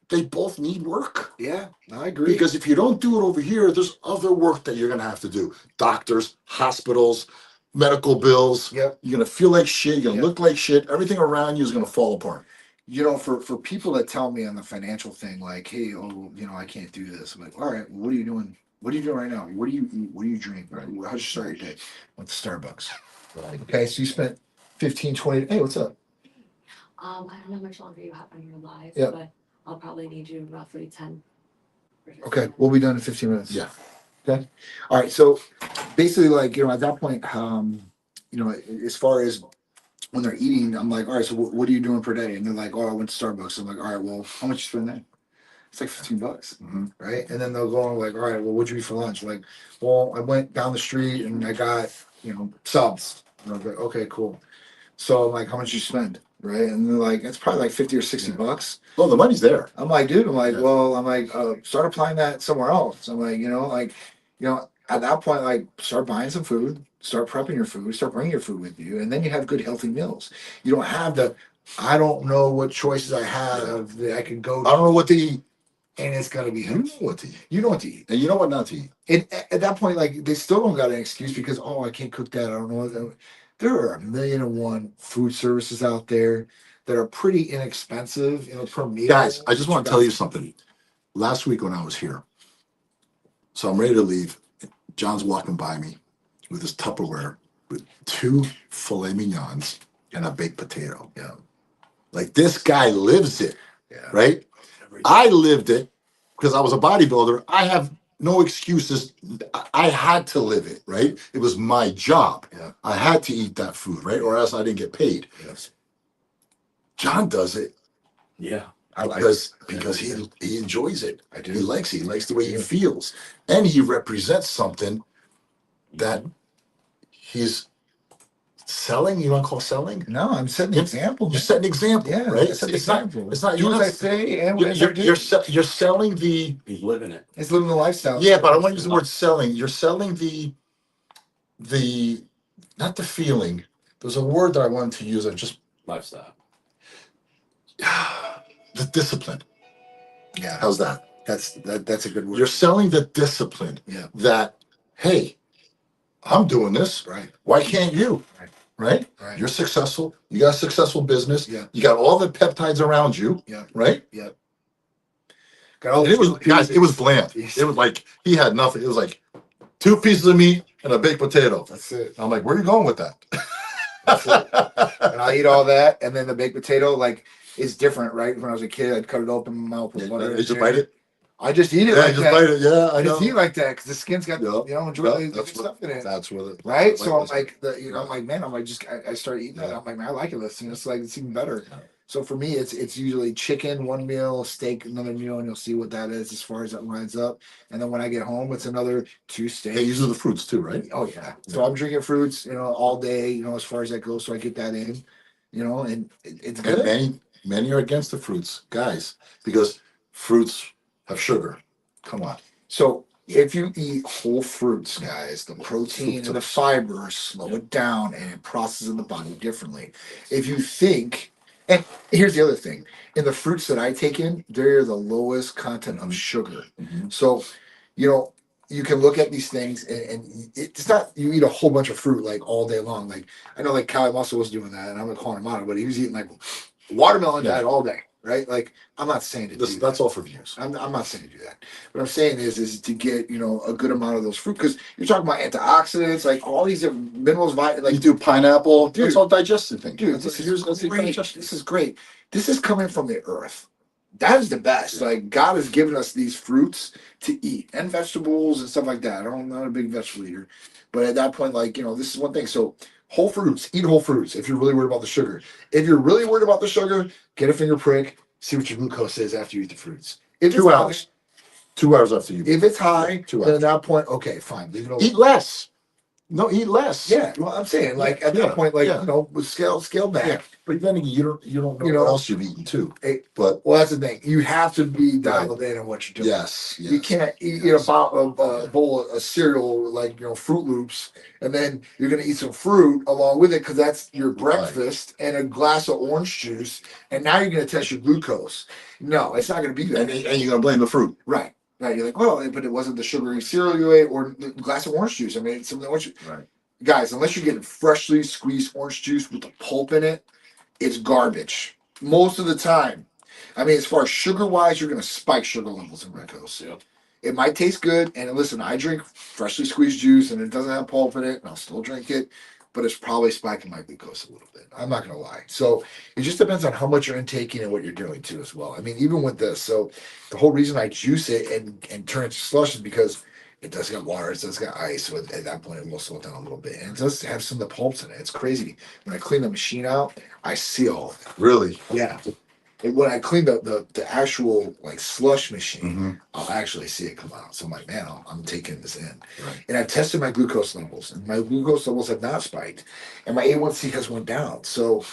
they both need work. Yeah, I agree. Because if you don't do it over here, there's other work that you're gonna have to do. Doctors, hospitals, medical bills. Yep. You're gonna feel like shit. You're gonna look like shit. Everything around you is gonna fall apart. For people that tell me on the financial thing, like, hey, I can't do this. I'm like, all right, well, what are you doing? What are you doing right now? What do you eat? What do you drink? Right? How'd you start your day? Went to Starbucks. Right. Okay, so you spent 15, 20. Hey, what's up? I don't know how much longer you have on your live, but I'll probably need you roughly 10. Okay, we'll be done in 15 minutes. Yeah. Okay. All right. So basically, like, at that point, as far as when they're eating, I'm like, all right, so what are you doing per day? And they're like, oh, I went to Starbucks. I'm like, all right, well, how much you spend there? It's like $15, right? And then they'll go on like, all right, well, what'd you eat for lunch? Like, well, I went down the street and I got, subs. And I was like, okay, cool. So I'm like, how much you spend? Right? And they're like, it's probably like $50 or $60. Well, the money's there. I'm like, dude, start applying that somewhere else. I'm like, at that point, like, start buying some food, start prepping your food, start bringing your food with you, and then you have good, healthy meals. You don't have I don't know what choices I have that I can go to. I don't know what to eat. And it's got to be healthy. You know what to eat. You know what to eat. And you know what not to eat. And at that point, like, they still don't got an excuse because, I can't cook that. I don't know. There are 1,000,001 food services out there that are pretty inexpensive, per meal. Guys, I just want to tell you something. Last week when I was here, so I'm ready to leave. John's walking by me with his Tupperware with 2 filet mignons and a baked potato. Yeah. Like, this guy lives it. Yeah. Right? I lived it because I was a bodybuilder. I have no excuses. I had to live it, right? It was my job. Yeah. I had to eat that food, right? Or else I didn't get paid. Yes. John does it. Yeah. Because he enjoys it. I do. He likes it. He likes the way he feels. And he represents something that he's selling. You want to call selling? No, I'm setting an example. You're setting an example, Yeah, right? it's It's not. It's not. do You're as not. I say and You're as I do. you're selling the. He's living it. It's living the lifestyle. Yeah, but I want to use the word selling. You're selling the not the feeling. There's a word that I wanted to use. I just Lifestyle. the discipline. Yeah, How's that? That's a good word. You're selling the discipline. Yeah. That, hey, I'm doing this. Right. Why can't you? Right. Right. You're successful. You got a successful business. Yeah. You got all the peptides around you. Yeah. Right. Yeah. Got all And it was, guys, it was bland. Yes. It was like he had nothing. It was like 2 pieces of meat and a baked potato. That's it. I'm like, where are you going with that? That's it. And I'll eat all that, and then the baked potato, like, is different, right? When I was a kid, I'd cut it open in my mouth with butter. You just bite it. I just eat it Yeah, like just that. bite it. Yeah, I I just know. eat like that because the skin's got, Yeah. enjoy the That's good stuff in it. That's what it. Right, so I'm that's- like, I'm like, man, I'm like, I started eating that. Yeah. I'm like, man, I like it. Listen, it's like it's even better. Yeah. So for me, it's usually chicken one meal, steak another meal, and you'll see what that is as far as that lines up. And then when I get home, it's another 2 steaks. Hey, these are the fruits too, right? Oh yeah. So I'm drinking fruits, all day, as far as that goes. So I get that in, and it's good. And many are against the fruits, guys, because fruits have sugar. Come on. So if you eat whole fruits, guys, the protein and the fiber slow it down and it processes in the body differently. If you think, and here's the other thing, in the fruits that I take in, they're the lowest content of sugar. Mhm. So, you can look at these things and it's not you eat a whole bunch of fruit like all day long. Like I know like Callie Muscle was doing that and I'm not calling him out, but he was eating like watermelon diet all day, right? Like I'm not saying to do that. That's all for views. I'm not saying to do that. What I'm saying is to get a good amount of those fruit because you're talking about antioxidants, like all these minerals, like You do pineapple, Dude. it's all digestive thing. dude, this is great. This is great. This is coming from the earth. That is the best. Yeah. Like God has given us these fruits to eat and vegetables and stuff like that. I'm not a big vegetable eater, but at that point, like this is one thing. So whole fruits, eat whole fruits if you're really worried about the sugar. If you're really worried about the sugar, get a finger prick, see what your glucose is after you eat the fruits. If it's 2 high- hours. 2 hours after you. If it's high, 2 then hours. at that point, okay, fine, leave it alone. Eat less. No, eat less. Yeah, well, I'm saying like at Yeah, that point, like yeah. with scale back. Yeah. But then again, you don't know You know, what else you've eaten too. But Well, that's the thing. You have to be dialed in on what you're doing. yes. You can't eat Yes. a bowl of cereal like Fruit Loops, and then you're gonna eat some fruit along with it because that's your breakfast and a glass of orange juice, and now you're gonna test your glucose. No, it's not gonna be that. And you're gonna blame the fruit. Right. Right. You're like, well, but it wasn't the sugary cereal you ate or the glass of orange juice. I mean, it's something orange. Right. Guys, unless you're getting freshly squeezed orange juice with the pulp in it, it's garbage most of the time. I mean, as far as sugar wise, you're going to spike sugar levels in Recos. Yep. It might taste good. And listen, I drink freshly squeezed juice and it doesn't have pulp in it, and I'll still drink it, but it's probably spiking my glucose a little bit. I'm not going to lie. So it just depends on how much you're intaking and what you're doing too, as well. I mean, even with this, so the whole reason I juice it and turn it to slush is because it does got water, it does got ice. So at that point, it will slow it down a little bit. And it does have some of the pulps in it. It's crazy. When I clean the machine out, I see all of it. Really? Yeah. And when I clean the actual like slush machine, Mm-hmm. I'll actually see it come out. So I'm like, man, I'm taking this in. Right. And I've tested my glucose levels, and my glucose levels have not spiked, and my A1C has went down. So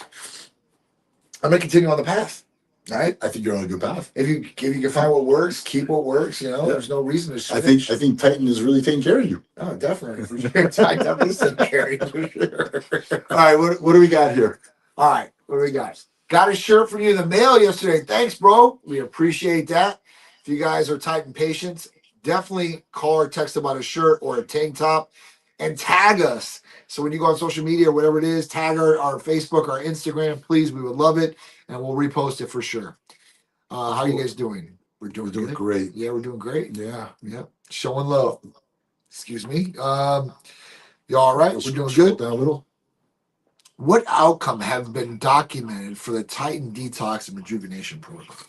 I'm gonna continue on the path. Right? I think you're on a good path. If you can find what works, keep what works. There's no reason to. I think Titan is really taking care of you. Oh, definitely. For sure. I definitely said Carrie for sure. All right, what do we got here? All right, what do we got? Got a shirt for you in the mail yesterday. Thanks, bro. We appreciate that. If you guys are Titan patients, definitely call or text about a shirt or a tank top and tag us. So when you go on social media or whatever it is, tag our Facebook, our Instagram, please. We would love it, and we'll repost it for sure. How are you guys doing? We're doing good. Great. Yeah, we're doing great. Yeah. Showing love. Excuse me. You all right? We're doing good. Down a little. What outcome have been documented for the Titan detox and rejuvenation protocol?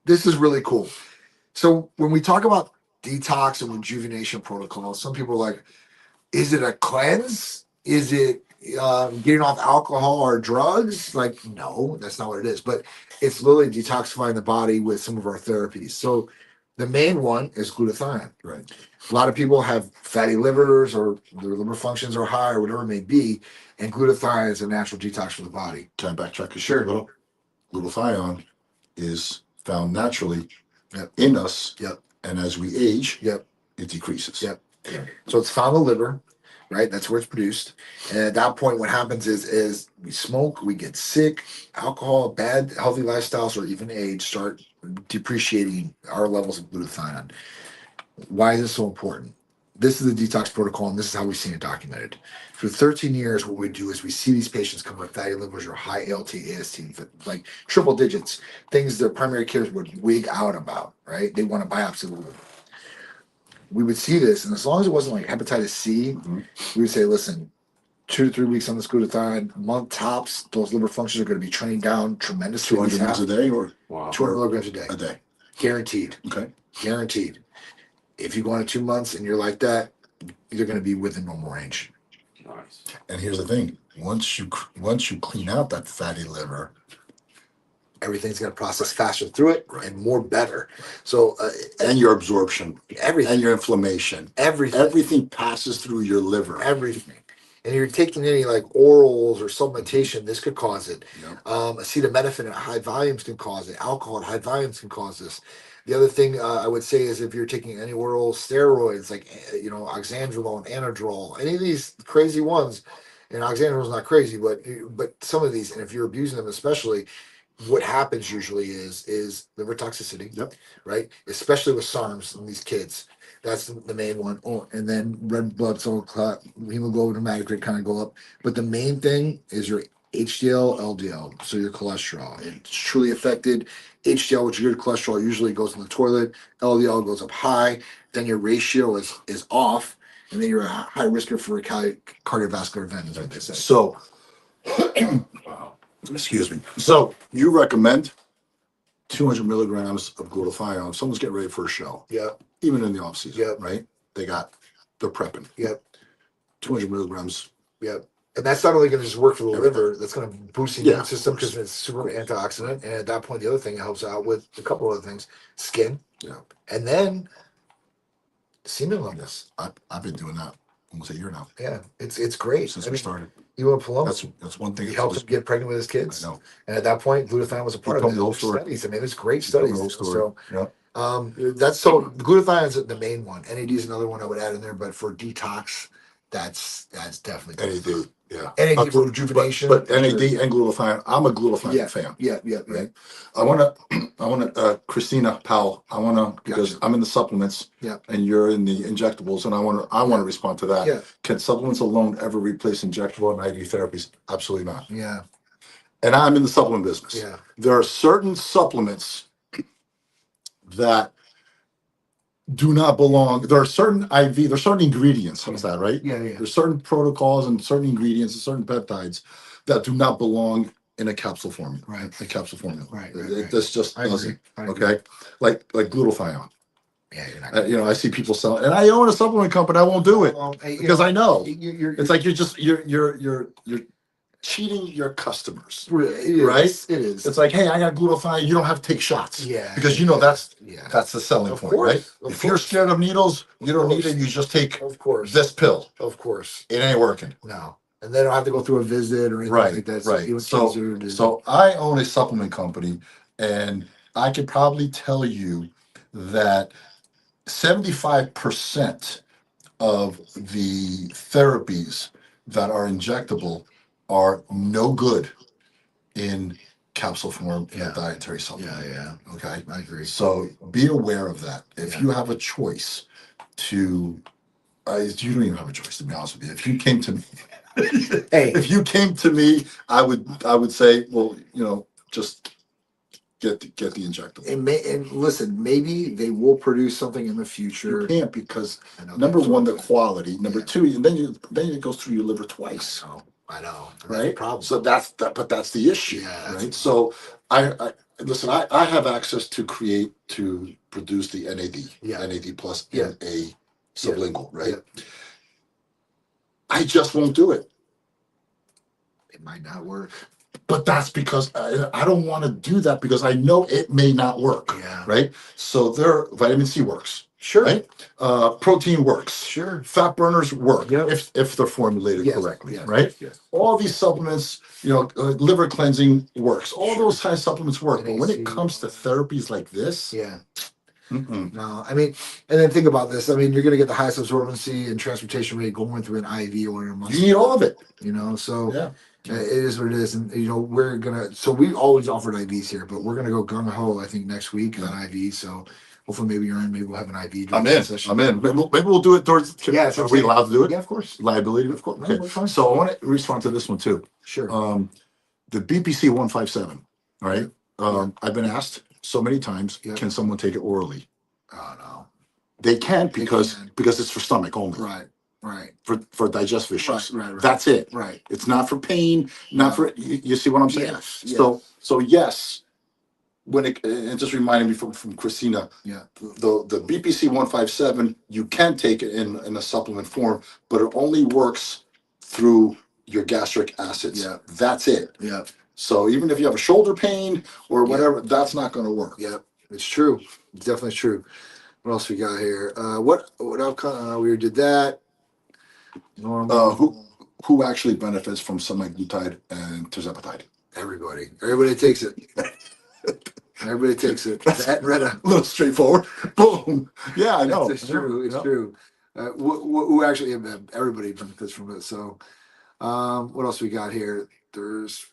This is really cool. So when we talk about detox and rejuvenation protocol, some people are like, is it a cleanse? Is it getting off alcohol or drugs? Like, no, that's not what it is. But it's literally detoxifying the body with some of our therapies. So The main one is glutathione. Right. A lot of people have fatty livers or their liver functions are high or whatever it may be, and glutathione is a natural detox for the body. Can I backtrack a Sure. little? Glutathione is found naturally Yep. in us. Yep. And as we age, Yep. it decreases. Yep. So it's found in the liver, right? That's where it's produced. And at that point, what happens is we smoke, we get sick, alcohol, bad healthy lifestyles, or even age start depreciating our levels of glutathione. Why is this so important? This is the detox protocol, and this is how we've seen it documented. For 13 years, what we do is we see these patients come with fatty livers or high ALT, AST, like triple digits, things their primary cares would wig out about, right? They want to biopsy the liver. We would see this, and as long as it wasn't like hepatitis C, we would say, listen, 2 to 3 weeks on this glutathione, a month tops, those liver functions are going to be trained down tremendously. 200 milligrams a day or 200 milligrams a day. a day. Guaranteed. Okay. Guaranteed. If you go on 2 months and you're like that, you're going to be within normal range. Nice. And here's the thing: once you clean out that fatty liver, everything's going to process faster through it and more better. So and your absorption, everything, and your inflammation, everything passes through your liver. Everything. And you're taking any like orals or supplementation, this could cause it. Yep. Acetaminophen at high volumes can cause it. Alcohol at high volumes can cause this. The other thing I would say is if you're taking any oral steroids like oxandrolone, anadrol, any of these crazy ones, and oxandrolone is not crazy, but some of these, and if you're abusing them especially, what happens usually is liver toxicity. Yep. Right, especially with SARMs in these kids. That's the main one. Oh, and then red blood cell clot, hemoglobin, hematocrit kind of go up. But the main thing is your HDL, LDL, so your cholesterol. It's truly affected. HDL, which is good cholesterol, usually goes in the toilet. LDL goes up high. Then your ratio is off, and then you're a high risker for a cardiovascular event, is what they say. So, Wow. excuse me. So you recommend 200 milligrams of glutathione. If someone's getting ready for a show, Yeah. even in the off season, Yep. right? They're prepping. Yep. 200 milligrams. Yep. And that's not only going to just work for the liver, that's going to boost the Yeah, immune system because it's super antioxidant. And at that point, the other thing it helps out with a couple other things, skin. Yeah. And then semen levels. I've been doing that almost a year now. Yeah. It's great. Since we started. You and Paloma. That's one thing. He helped him get pregnant with his kids. I know. And at that point, glutathione was a part told of me the whole story. studies. I mean, it's great He told me studies. the whole story. So Yeah. that's so glutathione is the main one. NAD is another one I would add in there, but for detox, that's definitely NAD. Yeah. NAD for rejuvenation. But NAD and glutathione. I'm a glutathione fan. Yeah. Right. I want to, Christina Powell. Because I'm in the supplements. Yeah. And you're in the injectables, and I want to respond to that. Yeah. Can supplements alone ever replace injectable and IV therapies? Absolutely not. Yeah. And I'm in the supplement business. Yeah. There are certain supplements that do not belong. There are certain there's certain ingredients. How's that, right? Yeah. There's certain protocols and certain ingredients and certain peptides that do not belong in a capsule formula. Right. A capsule formula. Right. This just I doesn't. agree. Okay. Like glutathione. Yeah, you're not I see people selling, and I own a supplement company. I won't do it because I know it's like you're cheating your customers, right? It is. It's like, hey, I got glutathione. You don't have to take shots, because that's the selling Of point, course, right? of If you're course. scared of needles, you don't need course. it. You just take Of course. this pill. Of course. It ain't working. No. And they don't have to go through a visit or anything like that. Right. So I own a supplement company, and I could probably tell you that 75% of the therapies that are injectable are no good in capsule form in a dietary supplement. Yeah. Okay. I agree. So be aware of that. If you have a choice you don't even have a choice, to be honest with you. If you came to me, I would say, well, just get the injectable. And listen, maybe they will produce something in the future. You can't, because number one, the quality. Number two, and then it goes through your liver twice. I know. Right. Problem. So that's the issue. Yeah, right. So I listen. I have access to produce the NAD plus NA sublingual. Right. Yeah. I just won't do it. It might not work. But that's because I don't want to do that because I know it may not work. Yeah. Right. So vitamin C works. Sure. Right. Protein works. Sure. Fat burners work Yep. if they're formulated correctly. Yes. Right. Yes. All these supplements, liver cleansing works. All those kind of supplements work. But when it comes to therapies like this, Yeah. mm-mm. No, I mean, and then think about this. I mean, you're going to get the highest absorbency and transportation rate going through an IV or a muscle. You need all of it. So Yeah. it is what it is. And, we're going to, so we always offered IVs here, but we're going to go gung ho, I think, next week on IV. So hopefully maybe you're in, maybe we'll have an IV. I'm in. Maybe we'll do it towards, Yeah. are we allowed to do it? Yeah, of course. Liability, of course. No, Okay. fine. So I want to respond to this one too. Sure. The BPC 157, right? I've been asked so many times, can someone take it orally? Oh, no. They can't because it's for stomach only. Right. For digestive issues. Right. That's it. Right. It's not for pain, not for, you see what I'm saying? Yes. So yes, and just reminding me from Christina, the BPC 157, you can take it in a supplement form, but it only works through your gastric acids. Yeah. That's it. Yeah. So even if you have a shoulder pain or whatever, that's not going to work. Yep. It's true. It's definitely true. What else we got here? What outcome? We did that. Who actually benefits from semaglutide and tirzepatide? Everybody takes it. Everybody takes it. That and Retta. A little straightforward. Boom. Yeah, I know. It's true. It's true. Who actually everybody benefits from it. So, what else we got here? There's,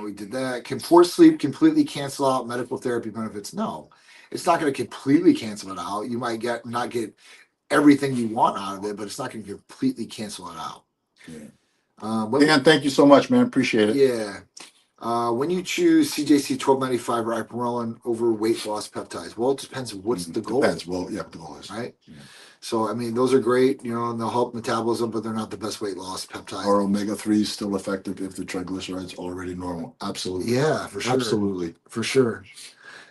we did that. Can forced sleep completely cancel out medical therapy benefits? No, it's not going to completely cancel it out. You might not get everything you want out of it, but it's not going to completely cancel it out. Yeah. Dan, thank you so much, man. Appreciate it. Yeah. When you choose CJC 1295 or ipamorelin over weight loss peptides, well, it depends what's the goal. Depends. Well, yeah, the goal is. Right? Yeah. So, I mean, those are great, and they'll help metabolism, but they're not the best weight loss peptides. Are omega-3s still effective if the triglycerides are already normal? Absolutely. Yeah, for sure. Absolutely. For sure.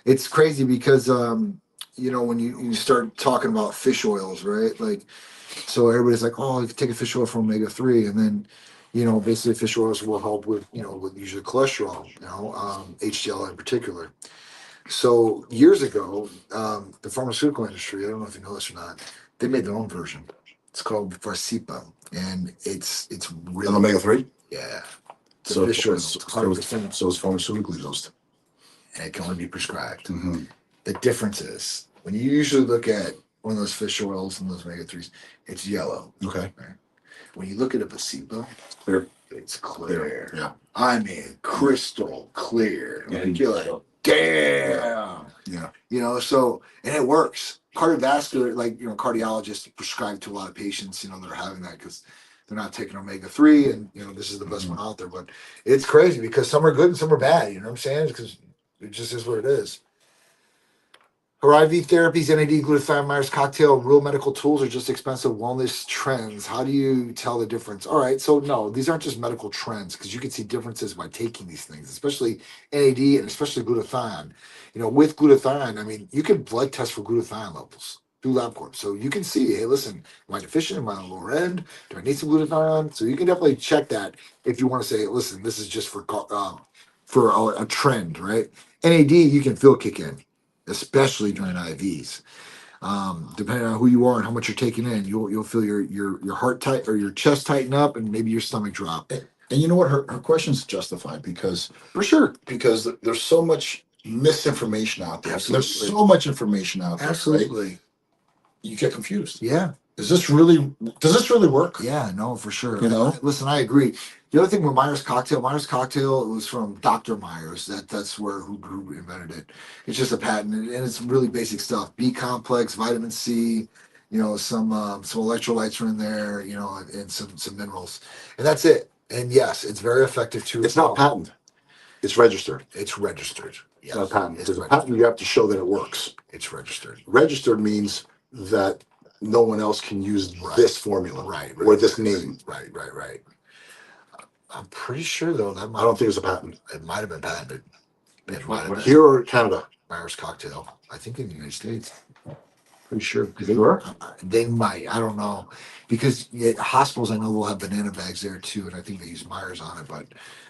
It's crazy because, when you start talking about fish oils, right? Like, so everybody's like, oh, you can take a fish oil from omega-3, and then, basically fish oils will help with, with usually cholesterol, HDL in particular. So years ago, the pharmaceutical industry, I don't know if you know this or not, they made their own version. It's called Varsipa, and it's really an omega-3. Yeah. So fish oil, so it's pharmaceutically dosed, and it can only be prescribed. Mm-hmm. The difference is when you usually look at one of those fish oils and those omega-3s, it's yellow. Okay. Right? When you look at a Varsipa, clear. It's clear. Yeah. I mean, crystal clear. Yeah. Like, you're like, damn. Yeah. So, and it works. Cardiovascular, cardiologists prescribe to a lot of patients, that are having that because they're not taking omega-3, and, this is the best one out there. But it's crazy because some are good and some are bad, you know what I'm saying? Because it just is what it is. Her IV therapies, NAD, glutathione, Myers cocktail, real medical tools, or just expensive wellness trends? How do you tell the difference? All right, so no, these aren't just medical trends because you can see differences by taking these things, especially NAD and especially glutathione. With glutathione, I mean, you can blood test for glutathione levels through LabCorp. So you can see, hey, listen, am I deficient? Am I on the lower end? Do I need some glutathione? So you can definitely check that if you want to say, listen, this is just for a trend, right? NAD, you can feel kick in, especially during IVs. Depending on who you are and how much you're taking in, you'll feel your heart tight or your chest tighten up and maybe your stomach drop. And you know what? Her question's justified because For sure. because there's so much misinformation out there. Absolutely. There's so much information out there. Absolutely. Right? You get confused. Yeah. Does this really work? Yeah, no, for sure. Listen, I agree. The other thing with Myers cocktail, it was from Dr. Myers. That's who invented it. It's just a patent, and it's really basic stuff. B complex, vitamin C, some electrolytes are in there, and some minerals, and that's it. And yes, it's very effective too. It's not patent. It's registered. It's registered. It's not patent. There's a patent. You have to show that it works. It's registered. Registered means that no one else can use this formula, right, or this name. Right. I'm pretty sure though I don't think it's a patent. It might have been patented. It might have been. Here or Canada? Myers cocktail. I think in the United States. Pretty sure. You sure? They might. I don't know. Because hospitals, I know, will have banana bags there too, and I think they use Myers on it. But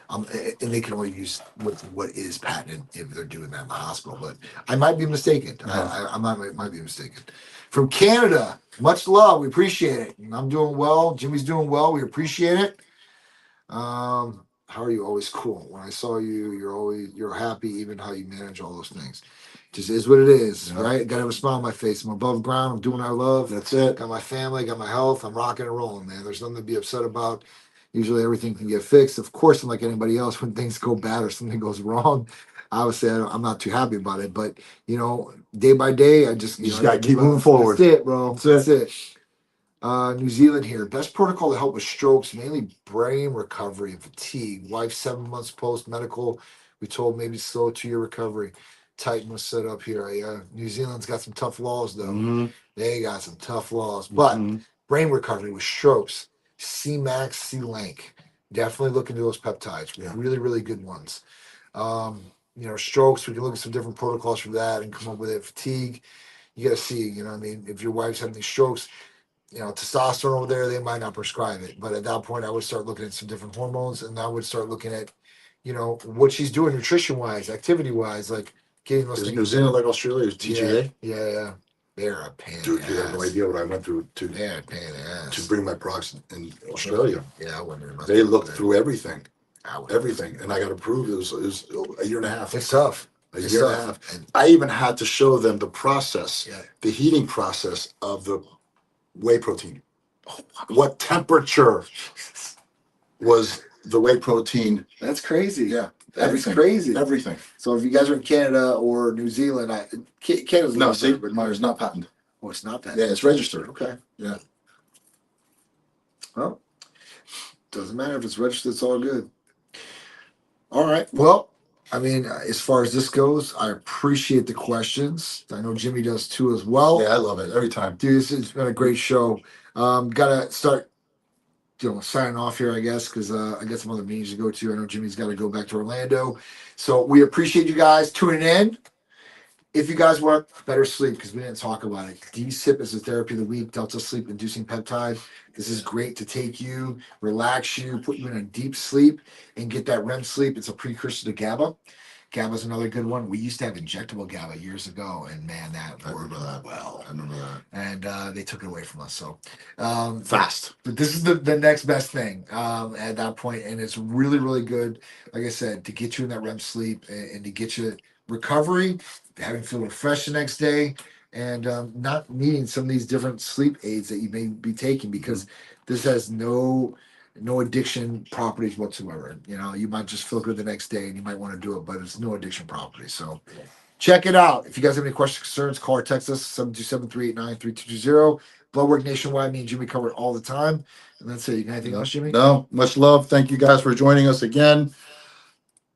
and they can only use what is patented if they're doing that in the hospital. But I might be mistaken. I might be mistaken. From Canada, much love. We appreciate it. I'm doing well. Jimmy's doing well. We appreciate it. How are you? Always cool. When I saw you, you're happy. Even how you manage all those things. Just is what it is, right? Got to have a smile on my face. I'm above ground. I'm doing what I love. That's it. Got my family. Got my health. I'm rocking and rolling, man. There's nothing to be upset about. Usually everything can get fixed. Of course, I'm like anybody else. When things go bad or something goes wrong, obviously I'm not too happy about it. But day by day, I just You just got to keep moving forward. That's it, bro. That's it. New Zealand here. Best protocol to help with strokes, mainly brain recovery and fatigue. Wife 7 months post medical. We told maybe slow 2-year recovery. Titan was set up here. New Zealand's got some tough laws though. Mm-hmm. They got some tough laws. But brain recovery with strokes, C-Max, C-Lank. Definitely look into those peptides. Yeah. Really, really good ones. Strokes, we can look at some different protocols for that and come up with it. Fatigue, you got to see, if your wife's having these strokes, testosterone over there, they might not prescribe it. But at that point, I would start looking at some different hormones, and I would start looking at, what she's doing nutrition-wise, activity-wise, like getting those Is things. New Zealand like Australia? Is TGA? Yeah. They're a pain. Dude, you have no idea what I went through to bring my products in Australia. Yeah, I wouldn't. They looked through everything, and I got approved. It was a year and a half. It's tough. A year and a half. And I even had to show them the process, the heating process of the whey protein. What temperature was the whey protein? That's crazy. Yeah, That's crazy. Everything. So if you guys are in Canada or New Zealand, Canada's No, see, but Myers not patented. Oh, it's not patented. Yeah, it's registered. Okay. Yeah. Well, doesn't matter if it's registered. It's all good. All right. Well, as far as this goes, I appreciate the questions. I know Jimmy does too as well. Yeah, I love it every time. Dude, this has been a great show. Gotta start signing off here, I guess, because I got some other meetings to go to. I know Jimmy's got to go back to Orlando. So we appreciate you guys tuning in. If you guys want better sleep, because we didn't talk about it, D-SIP is the therapy of the week, Delta Sleep Inducing Peptide. This is great to take you, relax you, put you in a deep sleep, and get that REM sleep. It's a precursor to GABA. GABA is another good one. We used to have injectable GABA years ago, and man, that worked well. I remember that. And they took it away from us. So fast. But this is the next best thing at that point, and it's really, really good. Like I said, to get you in that REM sleep and to get you recovery, having feel refreshed the next day, and not needing some of these different sleep aids that you may be taking, because this has no addiction properties whatsoever. You might just feel good the next day and you might want to do it, but it's no addiction properties. So check it out. If you guys have any questions, concerns, call or text us 727-389-3220. Blood work nationwide. Me and Jimmy cover it all the time. And that's it. You got anything else, Jimmy? No, much love. Thank you guys for joining us again.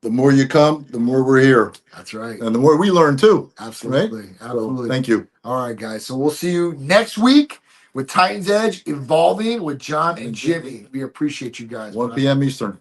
The more you come, the more we're here. That's right. And the more we learn too. Absolutely. Right? Absolutely. So, thank you. All right, guys. So we'll see you next week with Titans Edge Evolving with John and Jimmy. We appreciate you guys. 1 p.m. Eastern.